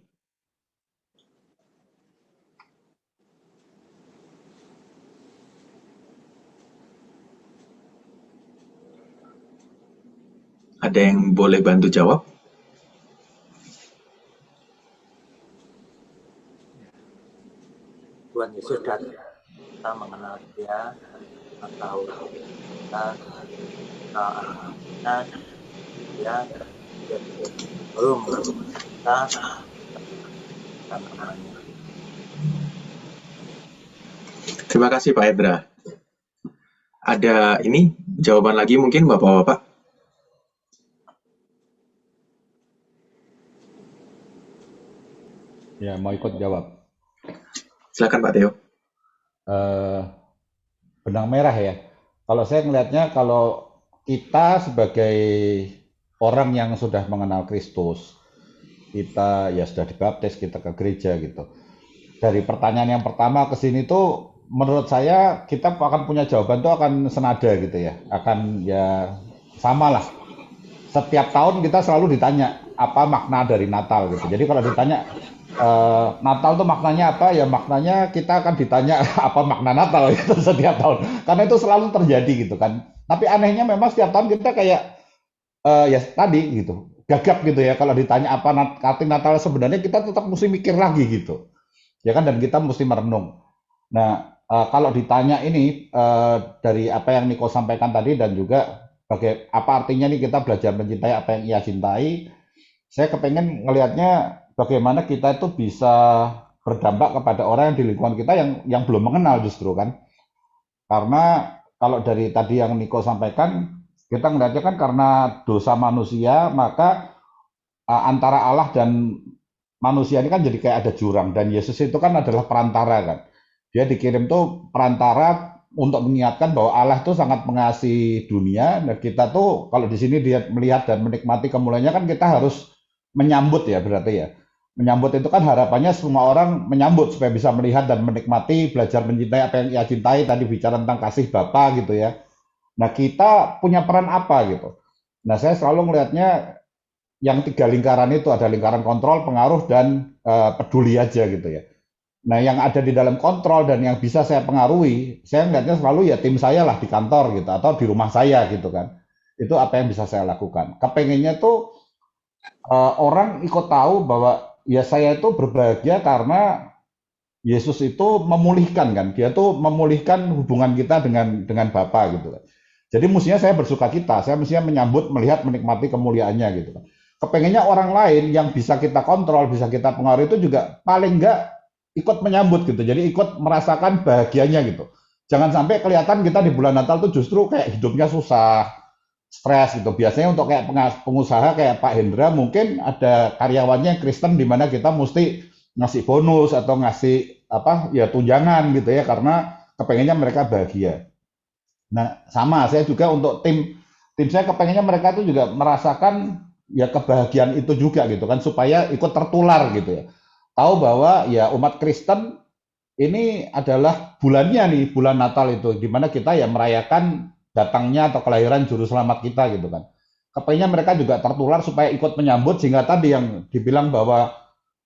D: Ada yang boleh bantu jawab?
B: Tuhan Yesus datang, kita mengenal Dia, kita tahu kita anak-anaknya, Dia baru kita namanya.
D: Terima kasih Pak Edra. Ada ini jawaban lagi mungkin Bapak-Bapak?
A: Ya, mau ikut jawab.
D: Silakan Pak Theo.
A: Benang merah ya. Kalau saya melihatnya, kalau kita sebagai orang yang sudah mengenal Kristus, kita ya sudah dibaptis, kita ke gereja gitu. Dari pertanyaan yang pertama ke sini tuh, menurut saya kita akan punya jawaban tuh akan senada gitu ya. Akan ya sama lah. Setiap tahun kita selalu ditanya apa makna dari Natal gitu. Jadi kalau ditanya Natal tuh maknanya apa, ya maknanya kita akan ditanya apa makna Natal gitu setiap tahun, karena itu selalu terjadi gitu kan. Tapi anehnya memang setiap tahun kita kayak ya tadi gitu gagap gitu ya, kalau ditanya apa arti Natal sebenarnya, kita tetap mesti mikir lagi gitu ya kan, dan kita mesti merenung. Nah, kalau ditanya ini dari apa yang Niko sampaikan tadi dan juga apa artinya nih kita belajar mencintai apa yang ia cintai, saya kepengen ngelihatnya bagaimana kita itu bisa berdampak kepada orang yang di lingkungan kita yang belum mengenal justru kan. Karena kalau dari tadi yang Niko sampaikan, kita ngelihatnya kan karena dosa manusia, maka antara Allah dan manusia ini kan jadi kayak ada jurang, dan Yesus itu kan adalah perantara kan. Dia dikirim tuh perantara untuk mengingatkan bahwa Allah tuh sangat mengasihi dunia, dan kita tuh kalau di sini dia melihat dan menikmati kemuliaannya kan kita harus menyambut ya berarti ya. Menyambut itu kan harapannya semua orang menyambut supaya bisa melihat dan menikmati, belajar mencintai apa yang ia cintai, tadi bicara tentang kasih Bapa gitu ya. Nah, kita punya peran apa gitu. Nah, saya selalu melihatnya yang 3 lingkaran itu, ada lingkaran kontrol, pengaruh, dan peduli aja gitu ya. Nah, yang ada di dalam kontrol dan yang bisa saya pengaruhi, saya melihatnya selalu ya tim saya lah di kantor gitu, atau di rumah saya gitu kan. Itu apa yang bisa saya lakukan. Kepengennya tuh orang ikut tahu bahwa ya saya itu berbahagia karena Yesus itu memulihkan kan. Dia tuh memulihkan hubungan kita dengan Bapa gitu kan. Jadi mestinya saya bersuka cita, saya mestinya menyambut, melihat, menikmati kemuliaannya gitu kan. Kepengennya orang lain yang bisa kita kontrol, bisa kita pengaruhi itu juga paling enggak ikut menyambut gitu. Jadi ikut merasakan bahagianya gitu. Jangan sampai kelihatan kita di bulan Natal tuh justru kayak hidupnya susah, stres gitu. Biasanya untuk kayak pengusaha kayak Pak Hendra mungkin ada karyawannya Kristen di mana kita mesti ngasih bonus atau ngasih apa ya tunjangan gitu ya karena kepengennya mereka bahagia. Nah, sama saya juga untuk tim saya kepengennya mereka itu juga merasakan ya kebahagiaan itu juga gitu kan supaya ikut tertular gitu ya. Tahu bahwa ya umat Kristen ini adalah bulannya nih, bulan Natal itu di mana kita ya merayakan datangnya atau kelahiran juru selamat kita gitu kan. Kepengennya mereka juga tertular supaya ikut menyambut sehingga tadi yang dibilang bahwa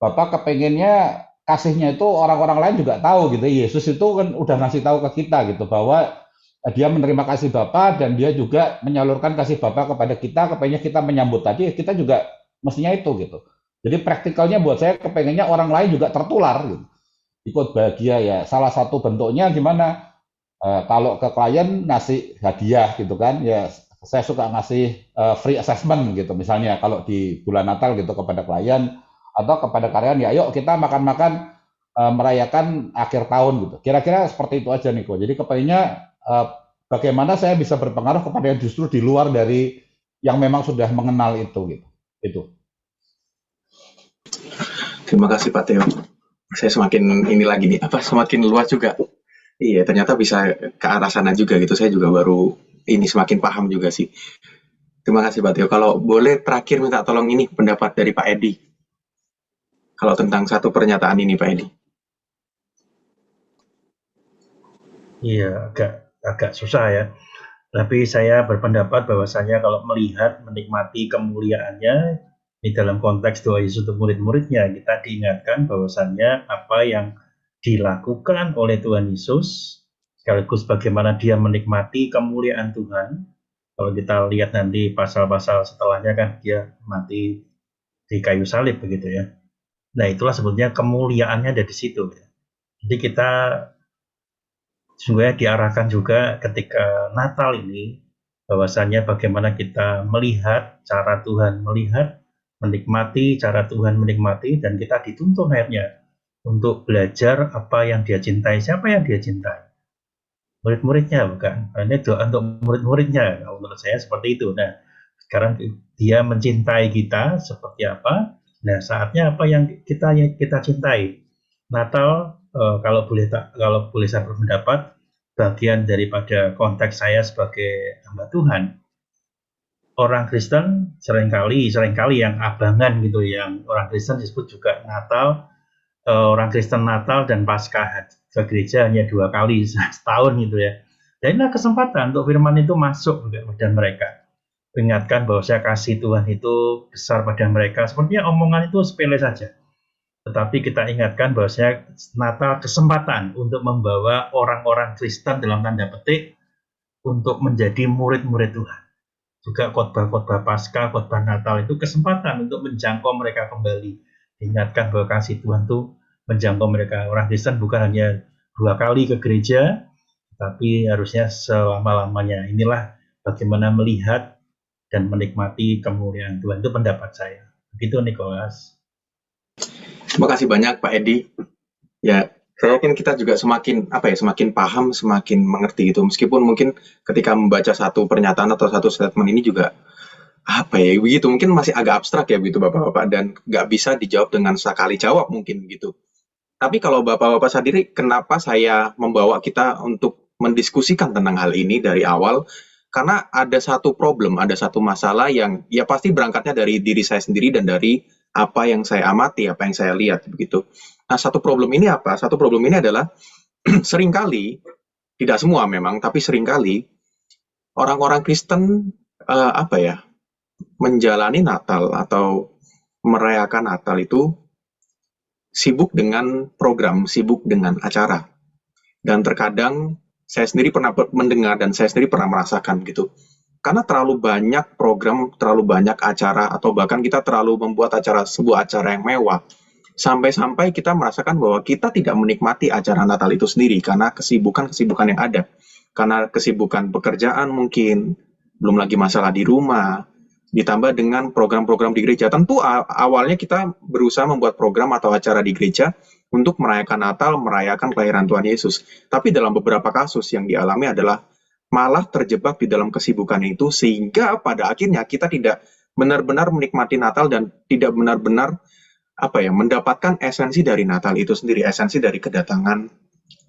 A: Bapak kepengennya kasihnya itu orang-orang lain juga tahu gitu. Yesus itu kan udah ngasih tahu ke kita gitu bahwa dia menerima kasih Bapa dan dia juga menyalurkan kasih Bapa kepada kita, kepengennya kita menyambut tadi, kita juga mestinya itu gitu. Jadi praktikalnya buat saya kepengennya orang lain juga tertular gitu. Ikut bahagia ya. Salah satu bentuknya gimana? Kalau ke klien ngasih hadiah gitu kan, ya saya suka ngasih free assessment gitu misalnya kalau di bulan Natal gitu kepada klien atau kepada karyawan ya yuk kita makan-makan merayakan akhir tahun gitu. Kira-kira seperti itu aja Niko. Jadi kepengennya bagaimana saya bisa berpengaruh kepada yang justru di luar dari yang memang sudah mengenal itu gitu. Itu.
D: Terima kasih Pak Theo. Saya semakin ini lagi nih, semakin luas juga. Iya, ternyata bisa ke arah sana juga gitu. Saya juga baru ini semakin paham juga sih. Terima kasih Pak Theo. Kalau boleh terakhir minta tolong ini pendapat dari Pak Edi. Kalau tentang satu pernyataan ini Pak Edi.
F: Iya, agak susah ya. Tapi saya berpendapat bahwasanya kalau melihat, menikmati kemuliaannya di dalam konteks doa Yesus untuk murid-muridnya, kita diingatkan bahwasanya apa yang dilakukan oleh Tuhan Yesus, sekaligus bagaimana dia menikmati kemuliaan Tuhan. Kalau kita lihat nanti pasal-pasal setelahnya kan dia mati di kayu salib begitu ya. Nah itulah sebetulnya kemuliaannya ada di situ ya. Jadi kita sungguhnya diarahkan juga ketika Natal ini bahwasanya bagaimana kita melihat cara Tuhan melihat, menikmati cara Tuhan menikmati, dan kita dituntun akhirnya untuk belajar apa yang dia cintai. Siapa yang dia cintai? Murid-muridnya bukan? Ini doa untuk murid-muridnya. Kalau menurut saya seperti itu. Nah, sekarang dia mencintai kita seperti apa? Nah, saatnya apa yang kita cintai? Natal kalau boleh saya berpendapat, bagian daripada konteks saya sebagai hamba Tuhan. Orang Kristen seringkali yang abangan gitu, yang orang Kristen disebut juga Natal, orang Kristen Natal dan Paskah ke gereja hanya 2 kali setahun gitu ya. Dan inilah kesempatan untuk firman itu masuk kepada mereka. Ingatkan bahwa saya kasih Tuhan itu besar pada mereka. Sepertinya omongan itu sepele saja. Tetapi kita ingatkan bahwasanya Natal kesempatan untuk membawa orang-orang Kristen dalam tanda petik untuk menjadi murid-murid Tuhan. Juga khotbah-khotbah Paskah, khotbah Natal itu kesempatan untuk menjangkau mereka kembali. Ingatkan bahwa kasih Tuhan itu menjangkau mereka. Orang Kristen bukan hanya 2 kali ke gereja, tapi harusnya selama-lamanya. Inilah bagaimana melihat dan menikmati kemuliaan Tuhan. Itu pendapat saya. Begitu, Nicholas.
D: Terima kasih banyak Pak Edi. Ya, saya yakin kita juga semakin semakin paham, semakin mengerti itu. Meskipun mungkin ketika membaca satu pernyataan atau satu statement ini juga begitu, mungkin masih agak abstrak ya begitu Bapak-bapak, dan nggak bisa dijawab dengan sekali jawab mungkin gitu. Tapi kalau Bapak-bapak sadari kenapa saya membawa kita untuk mendiskusikan tentang hal ini dari awal, karena ada satu problem, ada satu masalah yang ya pasti berangkatnya dari diri saya sendiri dan dari apa yang saya amati, apa yang saya lihat begitu. Nah, satu problem ini apa? Satu problem ini adalah seringkali, tidak semua memang, tapi seringkali orang-orang Kristen menjalani Natal atau merayakan Natal itu sibuk dengan program, sibuk dengan acara. Dan terkadang saya sendiri pernah mendengar dan saya sendiri pernah merasakan gitu. Karena terlalu banyak program, terlalu banyak acara, atau bahkan kita terlalu membuat sebuah acara yang mewah. Sampai-sampai kita merasakan bahwa kita tidak menikmati acara Natal itu sendiri karena kesibukan-kesibukan yang ada. Karena kesibukan pekerjaan mungkin, belum lagi masalah di rumah, ditambah dengan program-program di gereja. Tentu awalnya kita berusaha membuat program atau acara di gereja untuk merayakan Natal, merayakan kelahiran Tuhan Yesus. Tapi dalam beberapa kasus yang dialami adalah malah terjebak di dalam kesibukan itu, sehingga pada akhirnya kita tidak benar-benar menikmati Natal dan tidak benar-benar mendapatkan esensi dari Natal itu sendiri, esensi dari kedatangan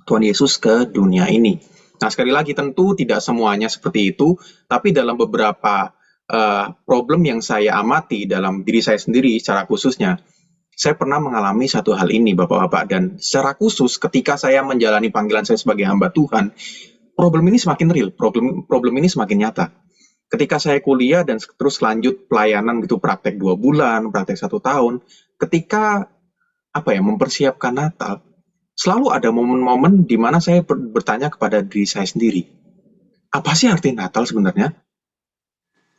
D: Tuhan Yesus ke dunia ini. Nah, sekali lagi tentu tidak semuanya seperti itu, tapi dalam beberapa problem yang saya amati dalam diri saya sendiri secara khususnya, saya pernah mengalami satu hal ini Bapak-bapak, dan secara khusus ketika saya menjalani panggilan saya sebagai hamba Tuhan, problem ini semakin real, problem ini semakin nyata. Ketika saya kuliah dan terus lanjut pelayanan gitu, praktek 2 bulan, praktek 1 tahun, ketika mempersiapkan Natal, selalu ada momen-momen di mana saya bertanya kepada diri saya sendiri, apa sih arti Natal sebenarnya?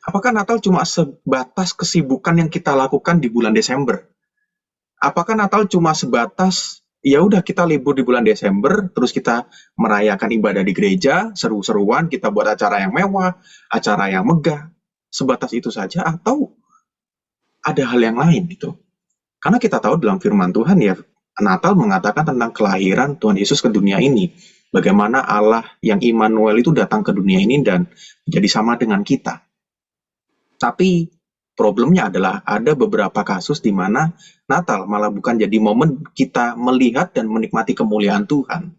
D: Apakah Natal cuma sebatas kesibukan yang kita lakukan di bulan Desember? Apakah Natal cuma sebatas ya udah kita libur di bulan Desember, terus kita merayakan ibadah di gereja, seru-seruan, kita buat acara yang mewah, acara yang megah, sebatas itu saja, atau ada hal yang lain gitu? Karena kita tahu dalam firman Tuhan ya, Natal mengatakan tentang kelahiran Tuhan Yesus ke dunia ini. Bagaimana Allah yang Immanuel itu datang ke dunia ini dan menjadi sama dengan kita. Tapi problemnya adalah ada beberapa kasus di mana Natal malah bukan jadi momen kita melihat dan menikmati kemuliaan Tuhan,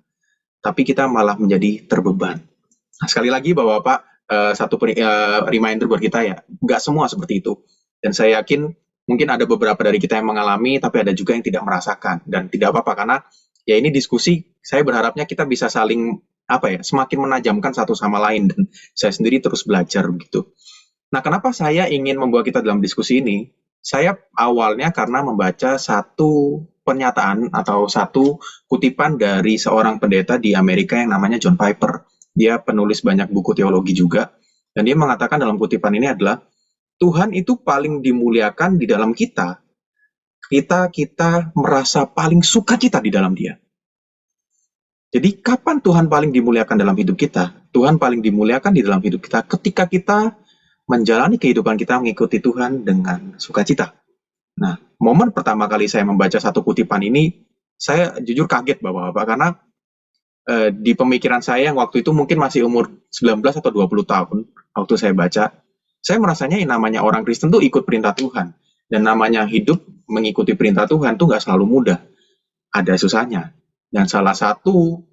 D: tapi kita malah menjadi terbeban. Nah, sekali lagi Bapak-bapak, satu reminder buat kita ya, nggak semua seperti itu. Dan saya yakin mungkin ada beberapa dari kita yang mengalami, tapi ada juga yang tidak merasakan. Dan tidak apa-apa, karena ya ini diskusi, saya berharapnya kita bisa saling semakin menajamkan satu sama lain, dan saya sendiri terus belajar begitu. Nah, kenapa saya ingin membawa kita dalam diskusi ini? Saya awalnya karena membaca satu pernyataan atau satu kutipan dari seorang pendeta di Amerika yang namanya John Piper. Dia penulis banyak buku teologi juga. Dan dia mengatakan dalam kutipan ini adalah, Tuhan itu paling dimuliakan di dalam kita. Kita merasa paling sukacita di dalam Dia. Jadi kapan Tuhan paling dimuliakan dalam hidup kita? Tuhan paling dimuliakan di dalam hidup kita ketika kita menjalani kehidupan kita mengikuti Tuhan dengan sukacita. Nah, momen pertama kali saya membaca satu kutipan ini, saya jujur kaget Bapak-bapak, karena di pemikiran saya yang waktu itu mungkin masih umur 19 atau 20 tahun, waktu saya baca, saya merasanya yang namanya orang Kristen tuh ikut perintah Tuhan. Dan namanya hidup mengikuti perintah Tuhan tuh nggak selalu mudah. Ada susahnya. Dan salah satu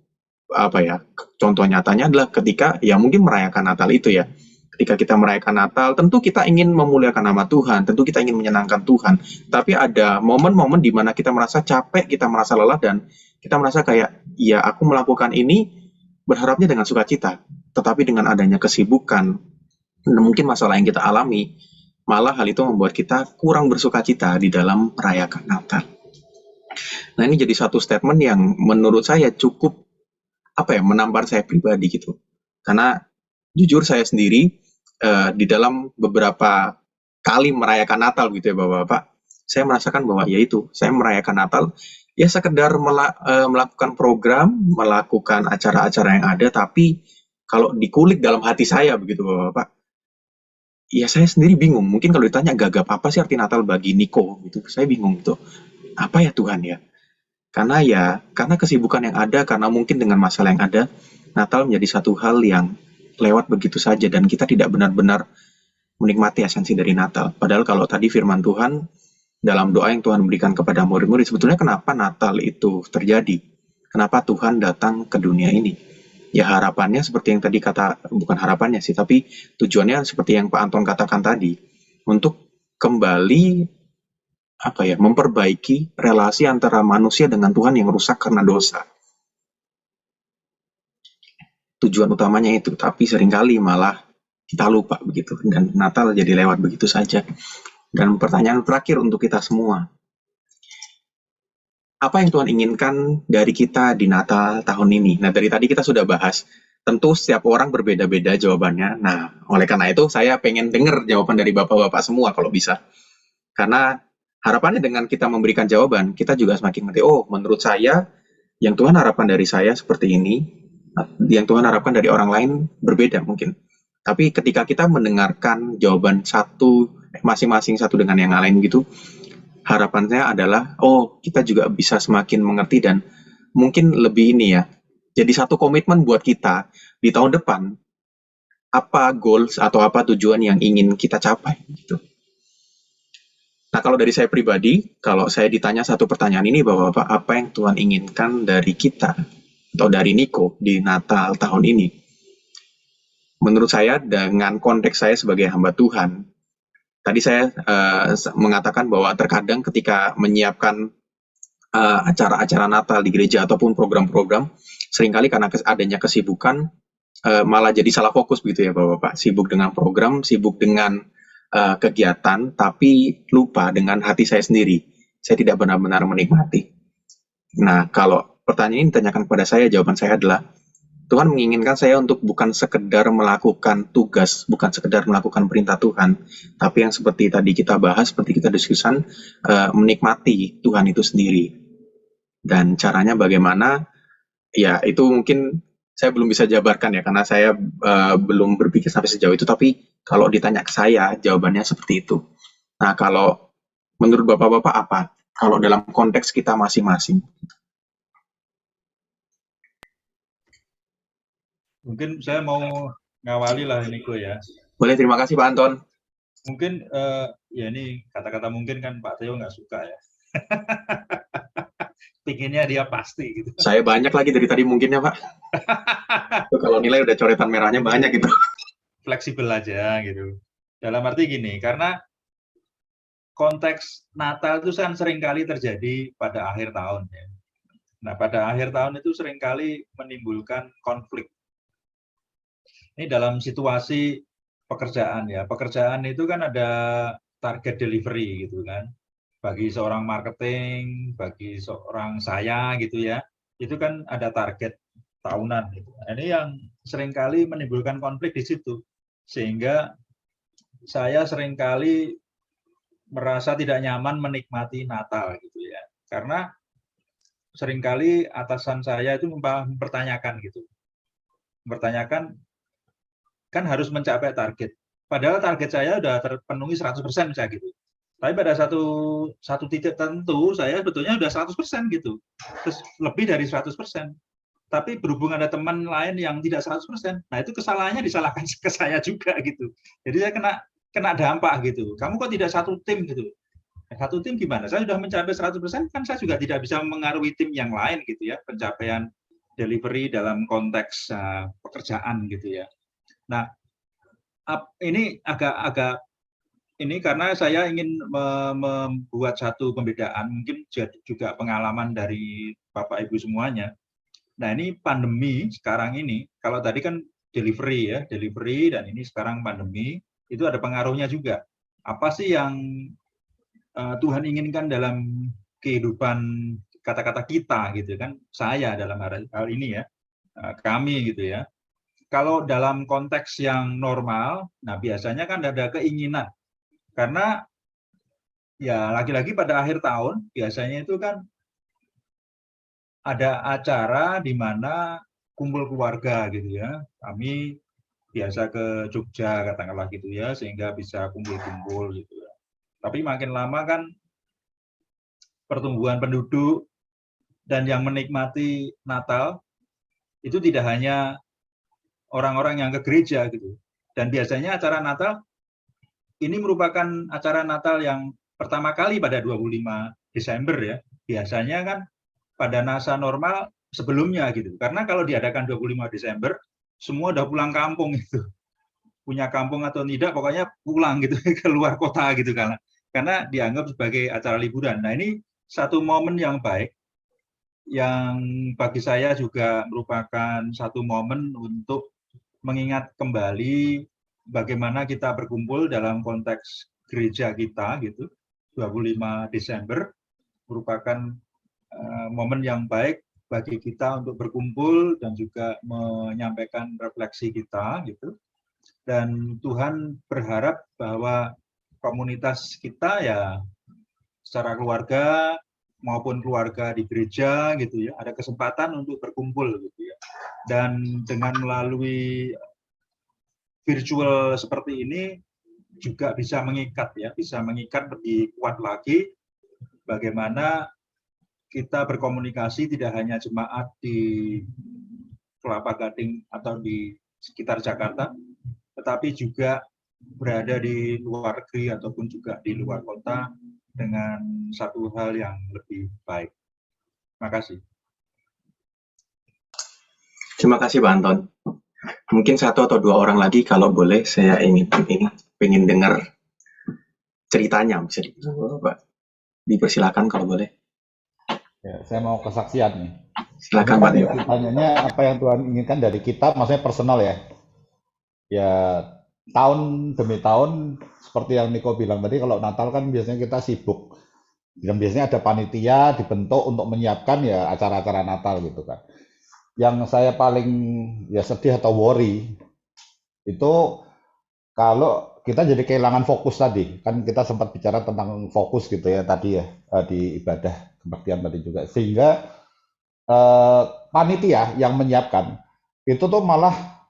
D: contoh nyatanya adalah ketika ya mungkin merayakan Natal itu ya. Ketika kita merayakan Natal, tentu kita ingin memuliakan nama Tuhan, tentu kita ingin menyenangkan Tuhan. Tapi ada momen-momen di mana kita merasa capek, kita merasa lelah, dan kita merasa kayak, ya aku melakukan ini berharapnya dengan sukacita. Tetapi dengan adanya kesibukan, dan mungkin masalah yang kita alami, malah hal itu membuat kita kurang bersukacita di dalam merayakan Natal. Nah, ini jadi satu statement yang menurut saya cukup menampar saya pribadi gitu. Karena jujur saya sendiri di dalam beberapa kali merayakan Natal gitu ya Bapak-bapak, saya merasakan bahwa yaitu saya merayakan Natal ya sekedar melakukan program, melakukan acara-acara yang ada, tapi kalau dikulik dalam hati saya begitu Bapak, ya saya sendiri bingung. Mungkin kalau ditanya gagap apa sih arti Natal bagi Niko gitu, saya bingung gitu. Apa ya Tuhan ya? Karena kesibukan yang ada, karena mungkin dengan masalah yang ada, Natal menjadi satu hal yang lewat begitu saja dan kita tidak benar-benar menikmati esensi dari Natal. Padahal kalau tadi firman Tuhan dalam doa yang Tuhan berikan kepada murid-murid, sebetulnya kenapa Natal itu terjadi? Kenapa Tuhan datang ke dunia ini? Ya harapannya seperti yang tadi bukan harapannya sih, tapi tujuannya seperti yang Pak Anton katakan tadi, untuk kembali memperbaiki relasi antara manusia dengan Tuhan yang rusak karena dosa. Tujuan utamanya itu, tapi seringkali malah kita lupa begitu, dan Natal jadi lewat begitu saja. Dan pertanyaan terakhir untuk kita semua, apa yang Tuhan inginkan dari kita di Natal tahun ini? Nah, dari tadi kita sudah bahas, tentu setiap orang berbeda-beda jawabannya. Nah, oleh karena itu saya pengen dengar jawaban dari bapak-bapak semua kalau bisa. Karena harapannya dengan kita memberikan jawaban, kita juga semakin mengerti, oh menurut saya, yang Tuhan harapkan dari saya seperti ini, yang Tuhan harapkan dari orang lain berbeda mungkin. Tapi ketika kita mendengarkan jawaban masing-masing satu dengan yang lain gitu, harapannya adalah, oh kita juga bisa semakin mengerti dan mungkin lebih jadi satu komitmen buat kita di tahun depan, apa goals atau apa tujuan yang ingin kita capai gitu. Nah kalau dari saya pribadi, kalau saya ditanya satu pertanyaan ini, Bapak-Bapak, apa yang Tuhan inginkan dari kita atau dari Niko di Natal tahun ini? Menurut saya dengan konteks saya sebagai hamba Tuhan, tadi saya mengatakan bahwa terkadang ketika menyiapkan acara-acara Natal di gereja ataupun program-program, seringkali karena adanya kesibukan, malah jadi salah fokus begitu ya Bapak-Bapak. Sibuk dengan program, sibuk dengan kegiatan, tapi lupa dengan hati saya sendiri. Saya tidak benar-benar menikmati. Nah, kalau pertanyaan ini ditanyakan kepada saya, jawaban saya adalah, Tuhan menginginkan saya untuk bukan sekedar melakukan tugas, bukan sekedar melakukan perintah Tuhan, tapi yang seperti tadi kita bahas, seperti kita diskusikan, menikmati Tuhan itu sendiri. Dan caranya bagaimana, ya itu mungkin saya belum bisa jabarkan ya, karena saya belum berpikir sampai sejauh itu, tapi kalau ditanya ke saya, jawabannya seperti itu. Nah, kalau menurut Bapak-Bapak apa? Kalau dalam konteks kita masing-masing.
G: Mungkin saya mau ngawali lah Niko ya.
D: Boleh, terima kasih Pak Anton.
G: Mungkin ya ini kata-kata mungkin kan Pak Theo nggak suka ya. Pinginnya dia pasti gitu.
D: Saya banyak lagi dari tadi mungkinnya Pak. Kalau nilai udah coretan merahnya banyak gitu.
G: Fleksibel aja gitu. Dalam arti gini, karena konteks Natal itu kan seringkali terjadi pada akhir tahun ya. Nah pada akhir tahun itu seringkali menimbulkan konflik. Ini dalam situasi pekerjaan ya. Pekerjaan itu kan ada target delivery gitu kan. Bagi seorang marketing, bagi seorang saya gitu ya. Itu kan ada target tahunan gitu. Ini yang seringkali menimbulkan konflik di situ. Sehingga saya seringkali merasa tidak nyaman menikmati Natal gitu ya. Karena seringkali atasan saya itu mempertanyakan gitu. Mempertanyakan kan harus mencapai target. Padahal target saya sudah terpenuhi 100% misalnya gitu. Tapi pada satu titik tertentu saya sebetulnya sudah 100% gitu. Terus lebih dari 100%. Tapi berhubung ada teman lain yang tidak 100%, nah itu kesalahannya disalahkan ke saya juga gitu. Jadi saya kena dampak gitu. Kamu kok tidak satu tim gitu. Satu tim gimana? Saya sudah mencapai 100%, kan saya juga tidak bisa mengaruhi tim yang lain gitu ya, pencapaian delivery dalam konteks pekerjaan gitu ya. Nah, ini agak ini karena saya ingin membuat satu pembedaan, mungkin juga pengalaman dari Bapak Ibu semuanya. Nah, ini pandemi sekarang ini, kalau tadi kan delivery ya, delivery dan ini sekarang pandemi, itu ada pengaruhnya juga. Apa sih yang Tuhan inginkan dalam kehidupan kata-kata kita gitu kan, saya dalam hal ini ya, kami gitu ya. Kalau dalam konteks yang normal, nah biasanya kan ada keinginan. Karena ya lagi-lagi pada akhir tahun biasanya itu kan ada acara di mana kumpul keluarga gitu ya. Kami biasa ke Jogja katakanlah gitu ya, sehingga bisa kumpul-kumpul gitu ya. Tapi makin lama kan pertumbuhan penduduk dan yang menikmati Natal itu tidak hanya orang-orang yang ke gereja gitu. Dan biasanya acara Natal ini merupakan acara Natal yang pertama kali pada 25 Desember ya. Biasanya kan pada masa normal sebelumnya gitu. Karena kalau diadakan 25 Desember, semua udah pulang kampung gitu. Punya kampung atau tidak, pokoknya pulang gitu ke luar kota gitu karena dianggap sebagai acara liburan. Nah, ini satu momen yang baik yang bagi saya juga merupakan satu momen untuk mengingat kembali bagaimana kita berkumpul dalam konteks gereja kita gitu. 25 Desember merupakan momen yang baik bagi kita untuk berkumpul dan juga menyampaikan refleksi kita gitu. Dan Tuhan berharap bahwa komunitas kita ya secara keluarga maupun keluarga di gereja gitu ya ada kesempatan untuk berkumpul gitu ya. Dan dengan melalui virtual seperti ini juga bisa mengikat ya, bisa mengikat lebih kuat lagi bagaimana kita berkomunikasi tidak hanya jemaat di Kelapa Gading atau di sekitar Jakarta, tetapi juga berada di luar negeri ataupun juga di luar kota dengan satu hal yang lebih baik. Terima kasih.
D: Terima kasih Pak Anton. Mungkin satu atau dua orang lagi kalau boleh saya ingin dengar ceritanya, bisa Pak. Dipersilakan kalau boleh.
A: Ya, saya mau kesaksian nih.
D: Silakan Pak.
A: Pertanyaannya apa yang Tuhan inginkan dari kita, maksudnya personal ya. Ya tahun demi tahun seperti yang Niko bilang tadi, kalau Natal kan biasanya kita sibuk. Dan biasanya ada panitia dibentuk untuk menyiapkan ya acara-acara Natal gitu kan. Yang saya paling ya sedih atau worry itu kalau kita jadi kehilangan fokus tadi. Kan kita sempat bicara tentang fokus gitu ya tadi ya di ibadah kebaktian tadi juga. Sehingga panitia yang menyiapkan itu tuh malah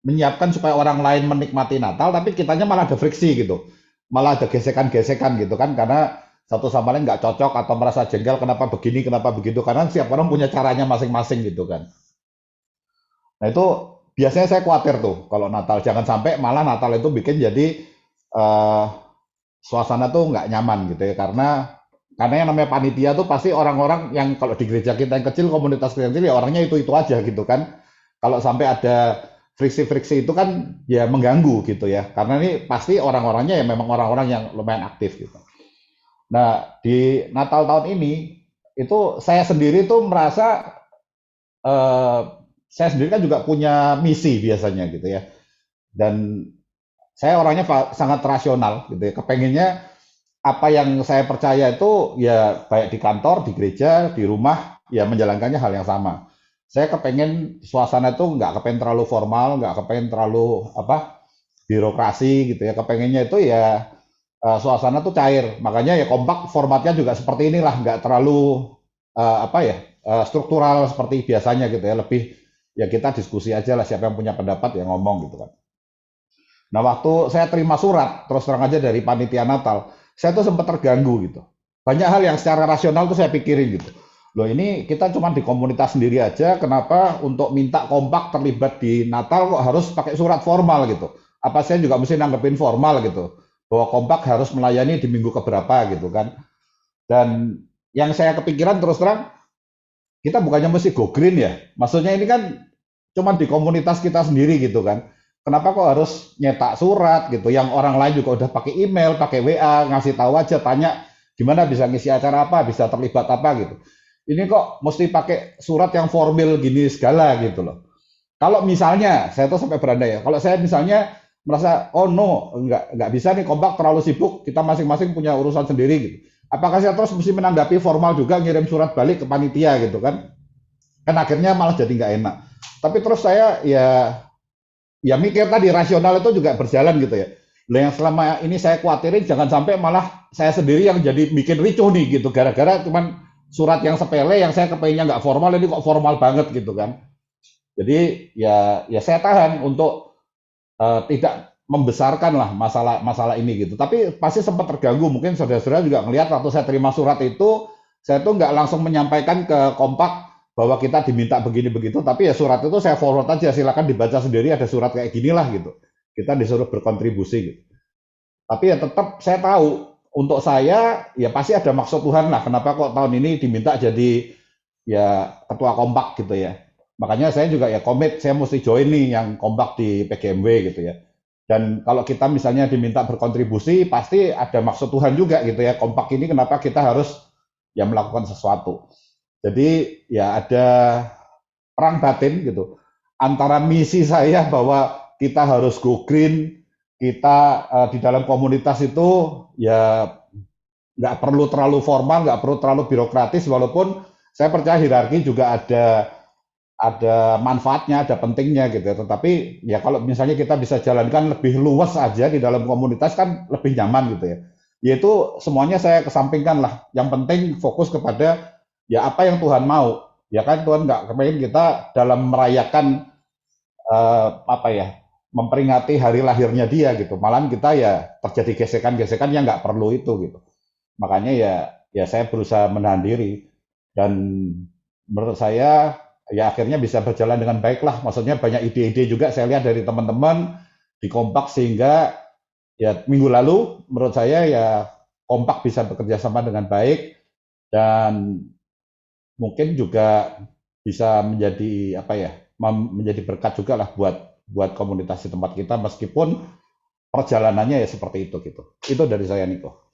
A: menyiapkan supaya orang lain menikmati Natal, tapi kitanya malah ada friksi gitu. Malah ada gesekan-gesekan gitu kan, karena satu sama lain nggak cocok atau merasa jengkel kenapa begini, kenapa begitu, karena setiap orang punya caranya masing-masing gitu kan. Nah itu biasanya saya khawatir tuh kalau Natal, jangan sampai malah Natal itu bikin jadi suasana tuh nggak nyaman gitu ya, karena yang namanya panitia tuh pasti orang-orang yang kalau di gereja kita yang kecil, komunitas kecil ya orangnya itu aja gitu kan. Kalau sampai ada friksi-friksi itu kan ya mengganggu gitu ya, karena ini pasti orang-orangnya ya memang orang-orang yang lumayan aktif gitu. Nah di Natal tahun ini itu saya sendiri tuh merasa saya sendiri kan juga punya misi biasanya gitu ya, dan saya orangnya sangat rasional gitu ya, kepengennya apa yang saya percaya itu ya baik di kantor, di gereja, di rumah ya menjalankannya hal yang sama. Saya kepengen suasana itu nggak kepengen terlalu formal, nggak kepengen terlalu birokrasi gitu ya. Kepengennya itu ya suasana tuh cair. Makanya ya kompak formatnya juga seperti inilah, nggak terlalu struktural seperti biasanya gitu ya. Lebih ya kita diskusi aja lah, siapa yang punya pendapat ya ngomong gitu kan. Nah waktu saya terima surat terus terang aja dari panitia Natal, saya tuh sempat terganggu gitu. Banyak hal yang secara rasional tuh saya pikirin gitu. Loh ini kita cuma di komunitas sendiri aja, kenapa untuk minta kompak terlibat di Natal kok harus pakai surat formal gitu? Apa saya juga mesti nanggepin formal gitu? Bahwa kompak harus melayani di minggu keberapa gitu kan? Dan yang saya kepikiran terus terang, kita bukannya mesti go green ya? Maksudnya ini kan cuma di komunitas kita sendiri gitu kan? Kenapa kok harus nyetak surat gitu? Yang orang lain juga udah pakai email, pakai WA, ngasih tahu aja, tanya gimana bisa ngisi acara apa, bisa terlibat apa gitu. Ini kok mesti pakai surat yang formal gini segala gitu loh. Kalau misalnya, saya tuh sampai berandai ya, kalau saya misalnya merasa, oh no, nggak bisa nih kompak terlalu sibuk, kita masing-masing punya urusan sendiri gitu. Apakah saya terus mesti menanggapi formal juga, ngirim surat balik ke panitia gitu kan? Kan akhirnya malah jadi nggak enak. Tapi terus saya ya mikir tadi, rasional itu juga berjalan gitu ya. Loh yang selama ini saya khawatirin jangan sampai malah saya sendiri yang jadi bikin ricuh nih gitu, gara-gara cuman surat yang sepele yang saya kepengennya nggak formal, ini kok formal banget gitu kan. Jadi ya saya tahan untuk tidak membesarkan lah masalah ini gitu. Tapi pasti sempat terganggu, mungkin saudara-saudara juga ngelihat waktu saya terima surat itu, saya tuh nggak langsung menyampaikan ke Kompak bahwa kita diminta begini begitu, tapi ya surat itu saya forward aja, silakan dibaca sendiri, ada surat kayak gini lah gitu. Kita disuruh berkontribusi gitu. Tapi ya tetap saya tahu untuk saya ya pasti ada maksud Tuhan lah. Kenapa kok tahun ini diminta jadi ya ketua Kompak gitu ya. Makanya saya juga ya komit, saya mesti join nih yang Kompak di PGMW gitu ya. Dan kalau kita misalnya diminta berkontribusi, pasti ada maksud Tuhan juga gitu ya. Kompak ini kenapa kita harus ya melakukan sesuatu. Jadi ya ada perang batin gitu. Antara misi saya bahwa kita harus go green, kita di dalam komunitas itu ya nggak perlu terlalu formal, nggak perlu terlalu birokratis, walaupun saya percaya hierarki juga ada manfaatnya, ada pentingnya gitu ya. Tetapi ya kalau misalnya kita bisa jalankan lebih luas aja di dalam komunitas kan lebih nyaman gitu ya. Yaitu semuanya saya kesampingkan lah. Yang penting fokus kepada ya apa yang Tuhan mau. Ya kan Tuhan nggak kepengen kita dalam merayakan memperingati hari lahirnya dia gitu. Malahan kita ya terjadi gesekan-gesekan yang nggak perlu itu gitu. Makanya ya saya berusaha menahan diri dan menurut saya ya akhirnya bisa berjalan dengan baik lah. Maksudnya banyak ide-ide juga saya lihat dari teman-teman di Kompak sehingga ya minggu lalu menurut saya ya Kompak bisa bekerja sama dengan baik dan mungkin juga bisa menjadi menjadi berkat juga lah buat komunitas di tempat kita meskipun perjalanannya ya seperti itu gitu. Itu dari saya Niko.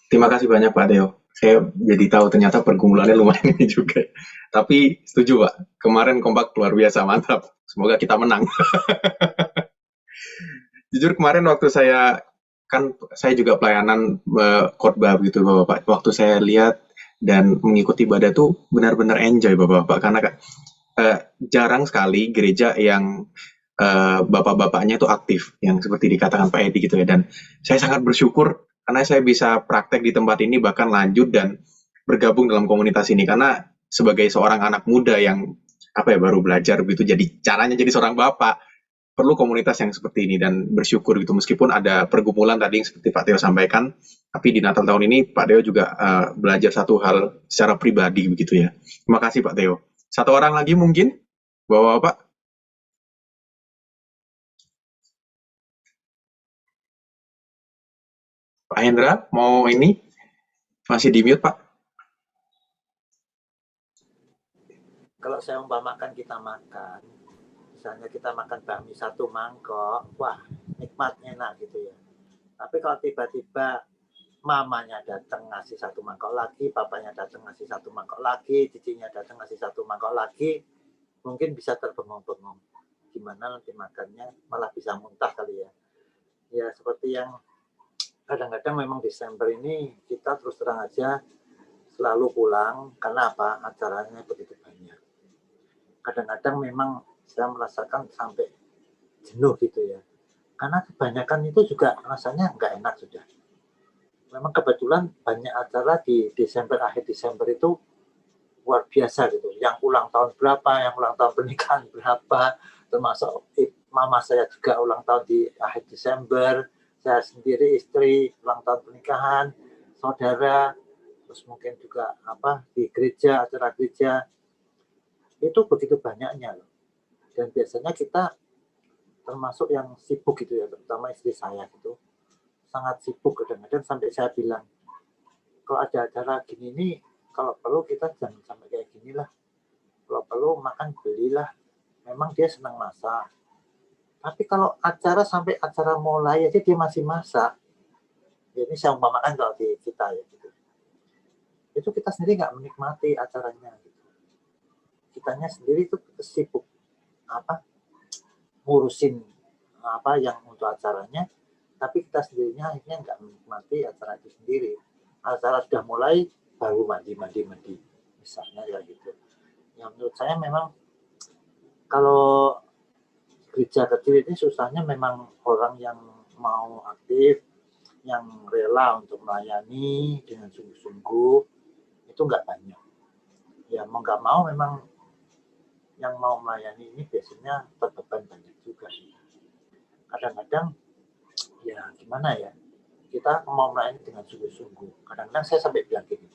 D: Terima kasih banyak Pak Theo. Saya jadi tahu ternyata pergumulannya lumayan ini juga. Tapi setuju Pak, kemarin Kompak luar biasa mantap. Semoga kita menang. Jujur kemarin waktu saya juga pelayanan khotbah gitu Bapak. Waktu saya lihat dan mengikuti ibadah tuh benar-benar enjoy Bapak-bapak karena jarang sekali gereja yang bapak-bapaknya itu aktif yang seperti dikatakan Pak Edi gitu ya. Dan saya sangat bersyukur karena saya bisa praktek di tempat ini bahkan lanjut dan bergabung dalam komunitas ini karena sebagai seorang anak muda yang baru belajar begitu jadi caranya jadi seorang bapak perlu komunitas yang seperti ini dan bersyukur gitu meskipun ada pergumulan tadi yang seperti Pak Theo sampaikan tapi di Natal tahun ini Pak Theo juga belajar satu hal secara pribadi begitu ya. Terima kasih Pak Theo. Satu orang lagi mungkin Bapak-bapak. Pak Hendra, mau ini? Masih di mute, Pak?
B: Kalau saya umpamakan kita makan, misalnya kita makan bakmi satu mangkok, wah nikmat enak gitu ya. Tapi kalau tiba-tiba mamanya datang ngasih satu mangkok lagi, papanya datang ngasih satu mangkok lagi, cicinya datang ngasih satu mangkok lagi, mungkin bisa terbengong-bengong. Gimana nanti makannya, malah bisa muntah kali ya. Ya seperti yang kadang-kadang memang Desember ini kita terus terang aja selalu pulang karena apa? Acaranya begitu banyak. Kadang-kadang memang saya merasakan sampai jenuh gitu ya. Karena kebanyakan itu juga rasanya nggak enak sudah. Memang kebetulan banyak acara di Desember, akhir Desember itu luar biasa gitu. Yang ulang tahun berapa, yang ulang tahun pernikahan berapa, termasuk mama saya juga ulang tahun di akhir Desember. Saya sendiri istri ulang tahun pernikahan, saudara, terus mungkin juga di gereja, acara gereja, itu begitu banyaknya loh. Dan biasanya kita termasuk yang sibuk gitu ya, terutama istri saya gitu, sangat sibuk kadang-kadang sampai saya bilang, kalau ada acara gini nih, kalau perlu kita jangan sampai kayak gini lah, kalau perlu makan belilah, memang dia senang masak. Tapi kalau acara sampai acara mulai aja dia masih masak, ya ini saya umpamakan kalau di kita ya gitu. Itu kita sendiri nggak menikmati acaranya gitu. Kitanya sendiri itu sibuk ngurusin yang untuk acaranya, tapi kita sendirinya akhirnya nggak menikmati acara itu sendiri. Acara sudah mulai baru mandi misalnya ya gitu. Yang menurut saya memang kalau gereja kecil ini susahnya memang orang yang mau aktif, yang rela untuk melayani dengan sungguh-sungguh, itu itu nggak banyak. Ya mau nggak mau memang yang mau melayani ini biasanya terbeban banyak juga sih. Kadang-kadang ya gimana ya, kita mau melayani dengan sungguh-sungguh. Kadang-kadang saya sampai bilang gini,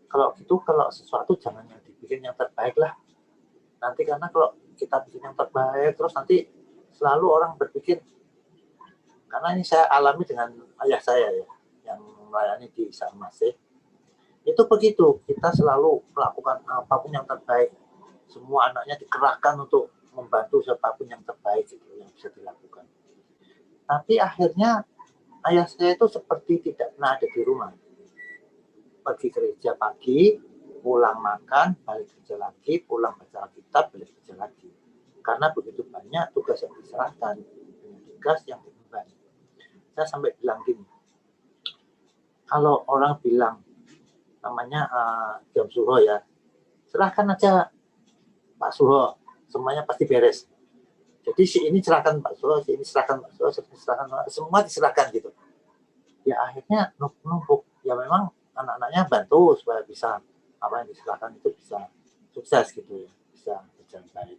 B: kalau sesuatu jangan yang dibikin yang terbaik lah. Nanti karena kalau kita bikin yang terbaik terus nanti selalu orang berpikir, karena ini saya alami dengan ayah saya ya, yang melayani di Sarmasih. Itu begitu, kita selalu melakukan apapun yang terbaik. Semua anaknya dikerahkan untuk membantu siapapun yang terbaik gitu, yang bisa dilakukan. Tapi akhirnya ayah saya itu seperti tidak pernah ada di rumah. Pergi gereja pagi, pulang makan, balik kerja lagi, pulang baca Alkitab, balik kerja lagi. Karena begitu banyak tugas yang diserahkan, tugas yang diemban. Saya sampai bilang gini, kalau orang bilang namanya Jam Suho ya, serahkan aja Pak Suho, semuanya pasti beres. Jadi si ini serahkan Pak Suho, si ini serahkan Pak Suho, si ini serahkan, semua diserahkan gitu. Ya akhirnya numpuk. Ya memang anak-anaknya bantu supaya bisa apa yang diserahkan itu bisa sukses gitu ya, bisa berjalan baik.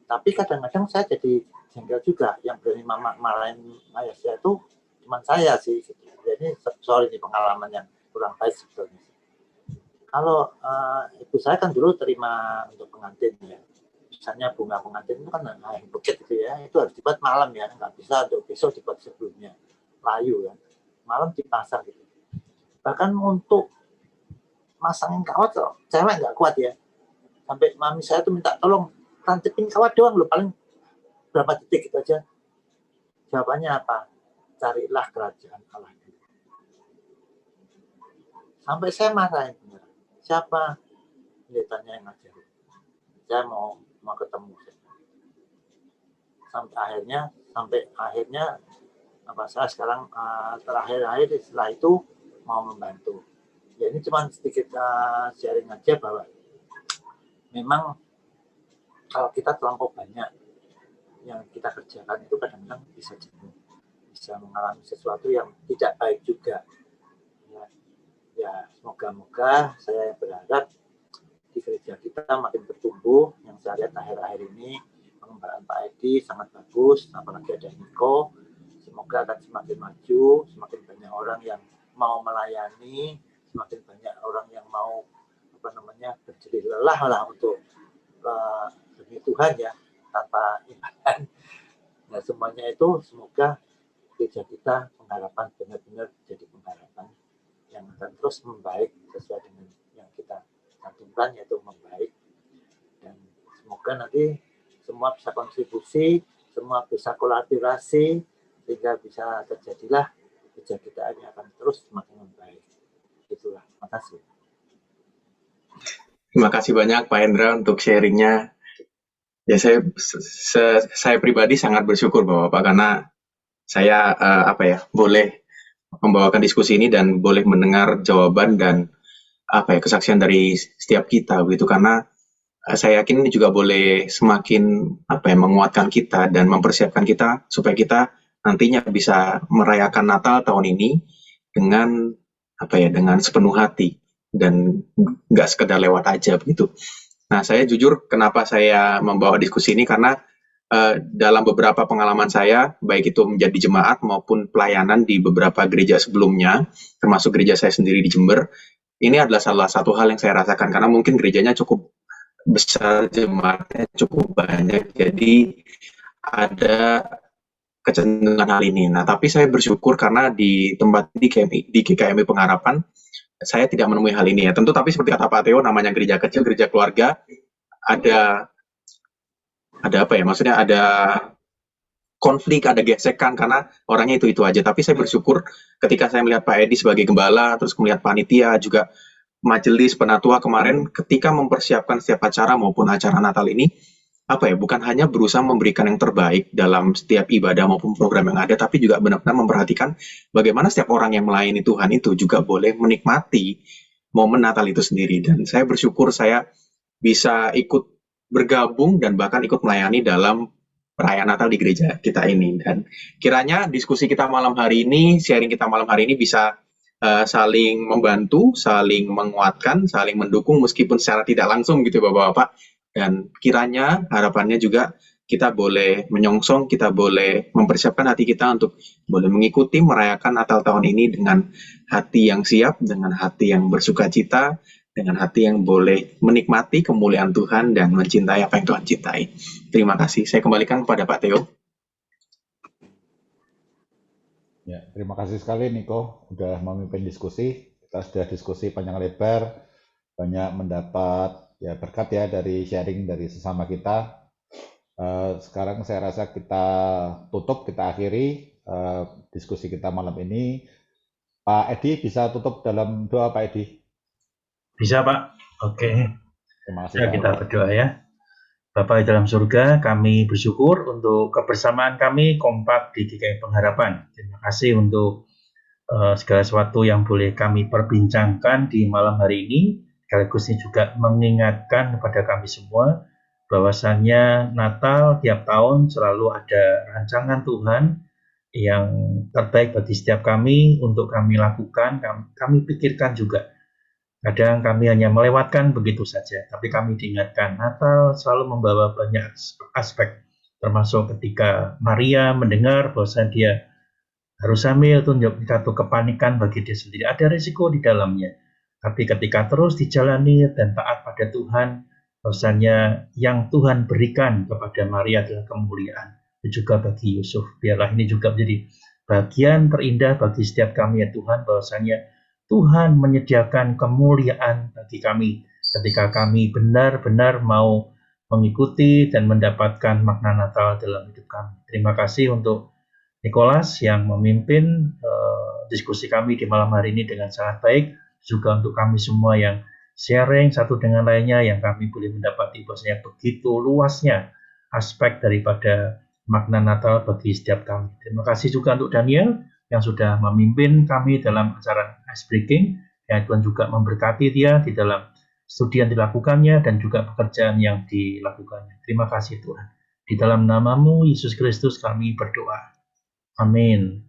B: Tapi kadang-kadang saya jadi jengkel juga, yang berani marahin ayah saya itu cuma saya sih gitu. Jadi sorry ini pengalaman yang kurang baik sebetulnya. Kalau ibu saya kan dulu terima untuk pengantin ya, misalnya bunga pengantin itu kan buket gitu ya, itu harus dibuat malam ya, nggak bisa untuk besok dibuat sebelumnya, layu ya, malam dipasang gitu. Bahkan untuk masangin kawat loh, cewek nggak kuat ya, sampai mami saya tuh minta tolong tancapin kawat doang loh, paling berapa detik gitu aja. Jawabannya apa? Carilah kerajaan Allah. Sampai saya marahin bener. Siapa? Pendetanya yang ngajarin. Saya mau ketemu. Sampai akhirnya apa saya sekarang terakhir setelah itu mau membantu. Ya ini cuma sedikit sharing aja bahwa memang kalau kita terlampau banyak yang kita kerjakan itu kadang-kadang bisa jenuh, bisa mengalami sesuatu yang tidak baik juga. Ya semoga-moga saya berharap di gereja kita makin bertumbuh. Yang saya lihat akhir-akhir ini pengembangan Pak Edi sangat bagus, apalagi ada Niko. Semoga akan semakin maju, semakin banyak orang yang mau melayani, semakin banyak orang yang mau berjerih lelah lah untuk demi Tuhan ya, tanpa imbalan. Nah semuanya itu semoga gereja kita pengharapan benar-benar jadi pengharapan yang akan terus membaik sesuai dengan yang kita cantumkan, yaitu membaik. Dan semoga nanti semua bisa kontribusi, semua bisa kolaborasi, sehingga bisa terjadilah gereja kita ini akan terus semakin membaik. Itulah, terima kasih.
D: Terima kasih banyak Pak Hendra untuk sharingnya. Ya saya pribadi sangat bersyukur Bapak karena saya boleh membawakan diskusi ini dan boleh mendengar jawaban dan kesaksian dari setiap kita begitu, karena saya yakin ini juga boleh semakin menguatkan kita dan mempersiapkan kita supaya kita nantinya bisa merayakan Natal tahun ini dengan dengan sepenuh hati dan nggak sekedar lewat aja begitu. Nah, saya jujur kenapa saya membawa diskusi ini karena dalam beberapa pengalaman saya, baik itu menjadi jemaat maupun pelayanan di beberapa gereja sebelumnya, termasuk gereja saya sendiri di Jember, ini adalah salah satu hal yang saya rasakan, karena mungkin gerejanya cukup besar, jemaatnya cukup banyak, jadi ada kecenderungan hal ini. Nah, tapi saya bersyukur karena di tempat di GKMI Pengharapan, saya tidak menemui hal ini ya. Tentu, tapi seperti kata Pak Theo, namanya gereja kecil, gereja keluarga, ada maksudnya ada konflik, ada gesekan karena orangnya itu aja. Tapi saya bersyukur ketika saya melihat Pak Edi sebagai gembala, terus melihat panitia juga majelis penatua kemarin ketika mempersiapkan setiap acara maupun acara Natal ini, bukan hanya berusaha memberikan yang terbaik dalam setiap ibadah maupun program yang ada, tapi juga benar-benar memperhatikan bagaimana setiap orang yang melayani Tuhan itu juga boleh menikmati momen Natal itu sendiri. Dan saya bersyukur saya bisa ikut bergabung dan bahkan ikut melayani dalam perayaan Natal di gereja kita ini. Dan kiranya diskusi kita malam hari ini, sharing kita malam hari ini bisa saling membantu, saling menguatkan, saling mendukung meskipun secara tidak langsung gitu Bapak-Bapak. Dan kiranya harapannya juga kita boleh menyongsong, kita boleh mempersiapkan hati kita untuk boleh mengikuti merayakan Natal tahun ini dengan hati yang siap, dengan hati yang bersukacita, dengan hati yang boleh menikmati kemuliaan Tuhan dan mencintai apa yang Tuhan cintai. Terima kasih. Saya kembalikan kepada Pak Theo.
A: Ya, terima kasih sekali Niko udah memimpin diskusi. Kita sudah diskusi panjang lebar, banyak mendapat ya berkat ya dari sharing dari sesama kita. Sekarang saya rasa kita tutup, kita akhiri diskusi kita malam ini. Pak Edi bisa tutup dalam doa Pak Edi.
F: Bisa Pak? Oke.
A: Terima kasih.
F: Ya, kita berdoa ya. Bapa di dalam surga, kami bersyukur untuk kebersamaan kami kompak di GKI Pengharapan. Terima kasih untuk segala sesuatu yang boleh kami perbincangkan di malam hari ini. Sekaligus ini juga mengingatkan kepada kami semua bahwasannya Natal tiap tahun selalu ada rancangan Tuhan yang terbaik bagi setiap kami untuk kami lakukan, kami pikirkan juga. Kadang kami hanya melewatkan begitu saja, tapi kami diingatkan Natal selalu membawa banyak aspek, termasuk ketika Maria mendengar bahwa dia harus hamil, itu menjadi satu kepanikan bagi dia sendiri. Ada risiko di dalamnya, tapi ketika terus dijalani dan taat pada Tuhan, bahwasanya yang Tuhan berikan kepada Maria adalah kemuliaan. Itu juga bagi Yusuf. Biarlah ini juga menjadi bagian terindah bagi setiap kami ya Tuhan, bahwasanya Tuhan menyediakan kemuliaan bagi kami ketika kami benar-benar mau mengikuti dan mendapatkan makna Natal dalam hidup kami. Terima kasih untuk Nicholas yang memimpin diskusi kami di malam hari ini dengan sangat baik. Juga untuk kami semua yang sharing satu dengan lainnya, yang kami boleh mendapati bahwasanya begitu luasnya aspek daripada makna Natal bagi setiap kami. Terima kasih juga untuk Daniel yang sudah memimpin kami dalam acara Ice Breaking, yang Tuhan juga memberkati dia di dalam studi yang dilakukannya dan juga pekerjaan yang dilakukannya. Terima kasih Tuhan. Di dalam namamu Yesus Kristus kami berdoa. Amin.